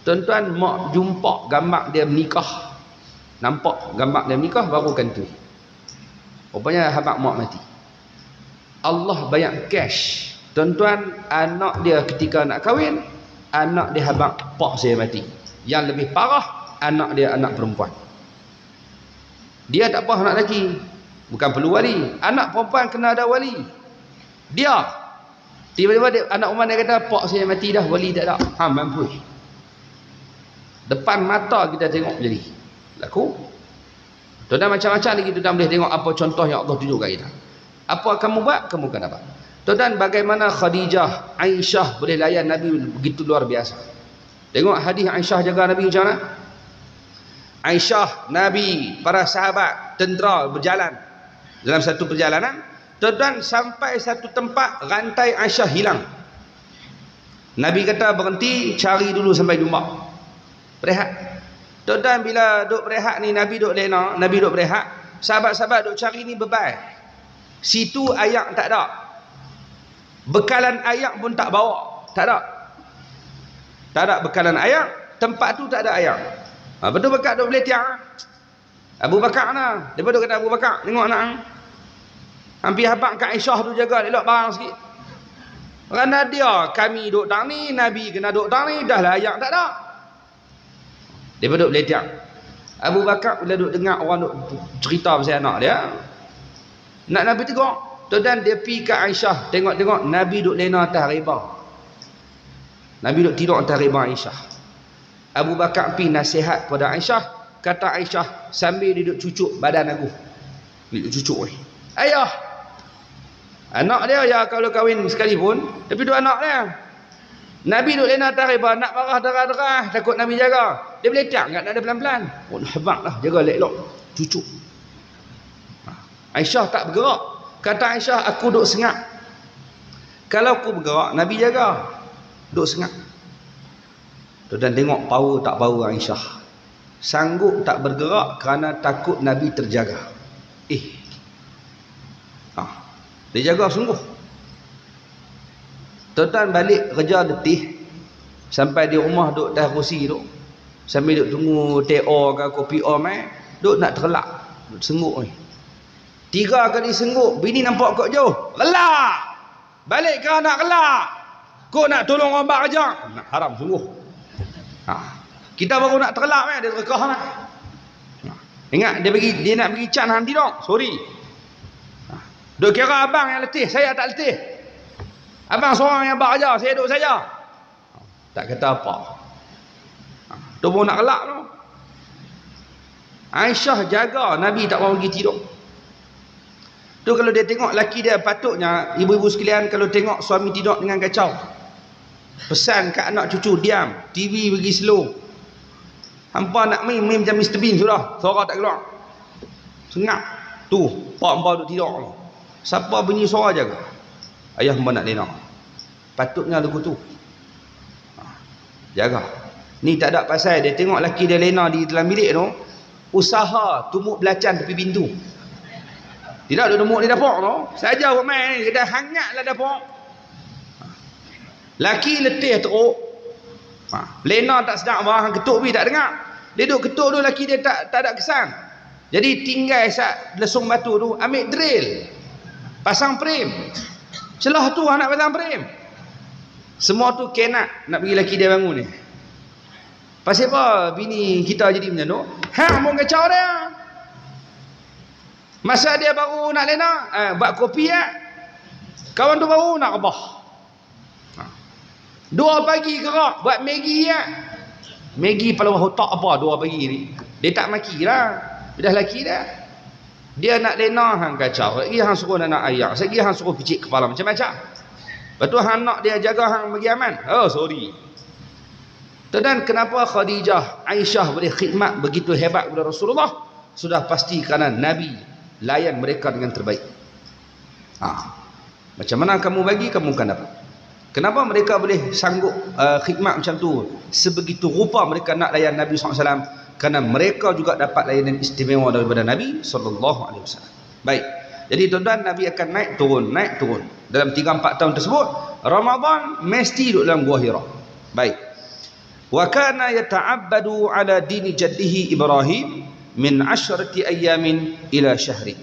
Tuan-tuan, mak jumpa gambar dia menikah. Nampak gambar dia menikah baru kantoi. Rupanya habaq mak mati. Allah bayar cash. Tuan-tuan, anak dia ketika nak kahwin, anak dia habaq pak saya mati. Yang lebih parah, anak dia anak perempuan. Dia tak apa anak lelaki. Bukan perlu wali. Anak perempuan kena ada wali. Dia. Tiba-tiba dia, anak umar dia kata, pak saya mati dah, wali tak ada. Mampu. Depan mata kita tengok jadi. Laku. Tuan-tuan macam-macam lagi tuan-tuan boleh tengok apa contoh yang Allah tunjuk kat kita. Apa kamu buat, kamu akan dapat. Tuan-tuan, bagaimana Khadijah, Aisyah boleh layan Nabi begitu luar biasa. Tengok hadis Aisyah jaga Nabi macam mana. Aisyah, Nabi, para sahabat, tentera berjalan dalam satu perjalanan. Tuan-tuan, sampai satu tempat rantai Aisyah hilang. Nabi kata berhenti, cari dulu sampai jumpa. Berehat. Tuan-tuan, bila duk berehat ni, Nabi duk lena, Nabi duk berehat, sahabat-sahabat duk cari ni bebai. Situ ayak tak ada. Bekalan ayak pun tak bawa. Tak ada. Tak ada bekalan ayak. Tempat tu tak ada ayak. Betul Bakar duk boleh tiang. Abu Bakar lah. Dia duk kata Abu Bakar, tengok anak. Hampir habaq kat Aisyah tu jaga elok barang sikit. Kerana dia, kami duk tang ni, Nabi kena duk tang ni, dah lah ayak tak ada. Dia duk boleh tiang. Abu Bakar bila duk dengar orang duk cerita pasal anak dia, nak Nabi tegur. Tuan-tuan, dia pergi ke Aisyah, tengok-tengok Nabi duk lena atas riba. Nabi duk tidur atas riba Aisyah. Abu Bakar pergi nasihat pada Aisyah, kata Aisyah sambil dia duk cucuk badan aku. Dia duk cucuk ni. Ayah. Anak dia ya kalau kahwin sekalipun, tapi dua anak dia. Nabi duk lena atas riba, nak marah darah-darah, takut Nabi jaga. Dia boleh tiang, enggak ada pelan-pelan. Oh, habaqlah, jaga elok-elok, cucuk. Aisyah tak bergerak. Kata Aisyah, aku duk sengak. Kalau aku bergerak, Nabi jaga. Duduk sengat. Dan tengok power tak power Aisyah. Sanggup tak bergerak kerana takut Nabi terjaga. Dia jaga sungguh. Tuan balik kerja letih. Sampai di rumah duduk atas kursi tu. Sambil duduk tunggu TO ke kopi mai. Duduk nak terlak. Duduk sengguk ni. 3 kali sengguk. Bini nampak kau jauh. Relak. Balik ke nak relak. Kau nak tolong orang buat kerja. Nak haram sungguh. Kita baru nak terlak dia terkah lah. Ingat dia nak bagi can hang tidak. Sorry. Duk kira abang yang letih, saya tak letih. Abang seorang yang buat kerja, saya duduk saja. Tak kata apa. Tu pun nak kelak tu. Aisyah jaga Nabi tak mau pergi tidur. Tu kalau dia tengok laki dia, patutnya ibu-ibu sekalian kalau tengok suami tidur dengan kacau. Pesan kat anak cucu, diam. TV bagi slow. Hampa nak main macam Mr. Bean sudah. Suara tak keluar. Sengap. Tu, pak-pak duduk tidur tu. Siapa bunyi suara jaga? Ayah hamba nak lena. Patutnya lagu tu. Jaga. Ni tak ada pasal dia tengok laki dia lena di dalam bilik tu, usaha tumuk belacan tepi pintu. Tidak duduk tumuk di dapur tu. Saja buat main, dia dah hangatlah dapur. Laki letih teruk. Lena tak sedap apa, ketuk pi tak dengar. Dia duduk ketuk tu laki dia tak ada kesan. Jadi tinggal sat lesung batu tu, ambil drill. Pasang frame. Celah tu nak pasang frame. Semua tu kenak nak bagi laki dia bangun ni. Pasal apa bini kita jadi macam tu? Hang pun kacau dia. Masa dia baru nak lena, buat kopi kawan tu baru nak rebah. 2 pagi gerak buat Maggi Maggi pala otak apa 2 pagi ni. Dia tak maki lah. Dia dah laki dah. Dia nak lena hang kacau. Lagi hang suruh nak ayak. Lagi hang suruh picit kepala macam-macam. Lepas tu hang nak dia jaga hang bagi aman. Oh sorry. Dan kenapa Khadijah, Aisyah boleh khidmat begitu hebat kepada Rasulullah? Sudah pasti kerana Nabi layan mereka dengan terbaik. Macam mana kamu bagi, kamu akan dapat. Kenapa mereka boleh sanggup khidmat macam tu? Sebegitu rupa mereka nak layan Nabi SAW. Kerana mereka juga dapat layanan istimewa daripada Nabi SAW. Baik. Jadi tuan-tuan, Nabi akan naik turun. Dalam 3-4 tahun tersebut, Ramadan mesti duduk dalam Gua Hira. Baik. Wa kana yata'abbadu ala dini jaddihi Ibrahim min 10 ayyamin ila syahri.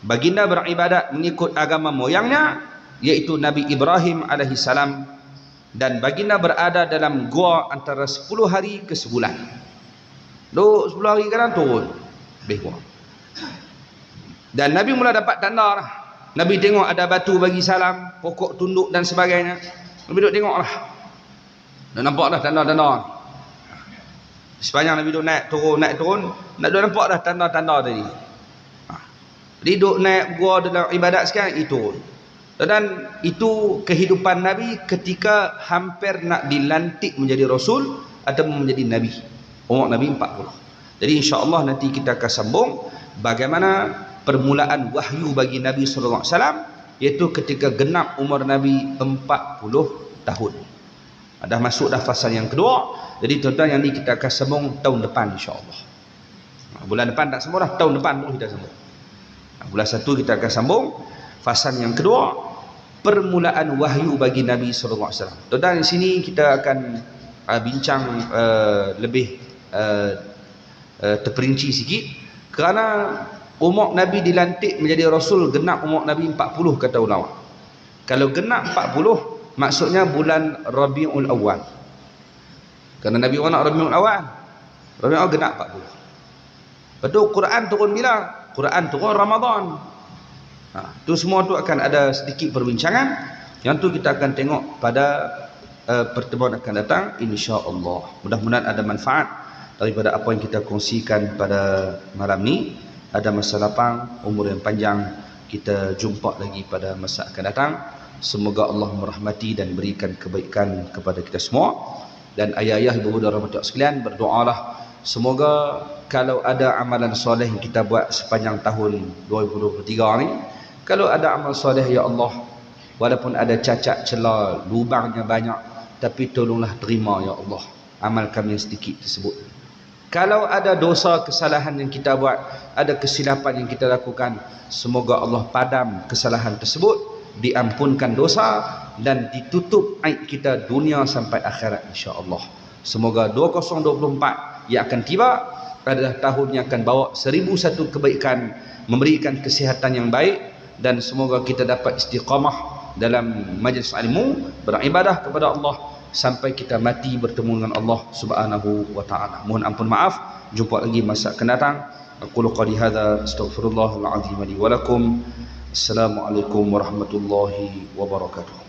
Baginda beribadat mengikut agama moyangnya, iaitu Nabi Ibrahim alaihissalam, dan baginda berada dalam gua antara 10 hari ke sebulan. Duduk 10 hari kadang turun lebih kurang. Dan Nabi mula dapat tanda lah. Nabi tengok ada batu bagi salam, pokok tunduk dan sebagainya. Nabi duduk tengok lah. Dah nampak dah tanda-tanda. Sepanjang Nabi duduk naik turun, nak duduk nampak dah tanda-tanda tadi. Jadi duduk naik gua dalam ibadat sekarang itu. Dan itu kehidupan Nabi ketika hampir nak dilantik menjadi Rasul atau menjadi Nabi. Umur Nabi 40. Jadi insya-Allah nanti kita akan sambung bagaimana permulaan wahyu bagi Nabi sallallahu alaihi wasallam, iaitu ketika genap umur Nabi 40 tahun. Dah masuk dah fasa yang kedua. Jadi tuan-tuan, yang ni kita akan sambung tahun depan insya-Allah. Bulan depan tak sambung dah, tahun depan baru kita sambung. Bulan 1 kita akan sambung fasa yang kedua, permulaan wahyu bagi Nabi sallallahu alaihi wasallam. Tuan-tuan, di sini kita akan bincang lebih terperinci sikit, kerana umur Nabi dilantik menjadi Rasul genap umur Nabi 40 kata ulama. Kalau genap 40 maksudnya bulan Rabiul Awal. Kerana Nabi nak Rabiul Awal. Rabiul Awal genap 40. Lepas tu Quran turun bila? Quran turun Ramadan. Tu semua tu akan ada sedikit perbincangan. Yang tu kita akan tengok pada pertemuan akan datang insya-Allah. Mudah-mudahan ada manfaat daripada apa yang kita kongsikan pada malam ni. Ada masa lapang, umur yang panjang, kita jumpa lagi pada masa akan datang. Semoga Allah merahmati dan berikan kebaikan kepada kita semua. Dan ayah-ayah, ibu-ibu dan rahmat sekalian, berdoalah semoga kalau ada amalan soleh yang kita buat sepanjang tahun 2023 ni, kalau ada amal soleh, ya Allah, walaupun ada cacat celah, lubangnya banyak, tapi tolonglah terima ya Allah amal kami yang sedikit tersebut. Kalau ada dosa kesalahan yang kita buat, ada kesilapan yang kita lakukan, semoga Allah padam kesalahan tersebut, diampunkan dosa dan ditutup aib kita dunia sampai akhirat insya-Allah. Semoga 2024 yang akan tiba adalah tahun yang akan bawa 1001 kebaikan, memberikan kesihatan yang baik, dan semoga kita dapat istiqamah dalam majlis ilmu, beribadah kepada Allah sampai kita mati bertemu dengan Allah Subhanahu wa taala. Mohon ampun maaf, jumpa lagi masa akan datang. Aqulu qali hadza astaghfirullahal azim li wa lakum. Assalamualaikum warahmatullahi wabarakatuh.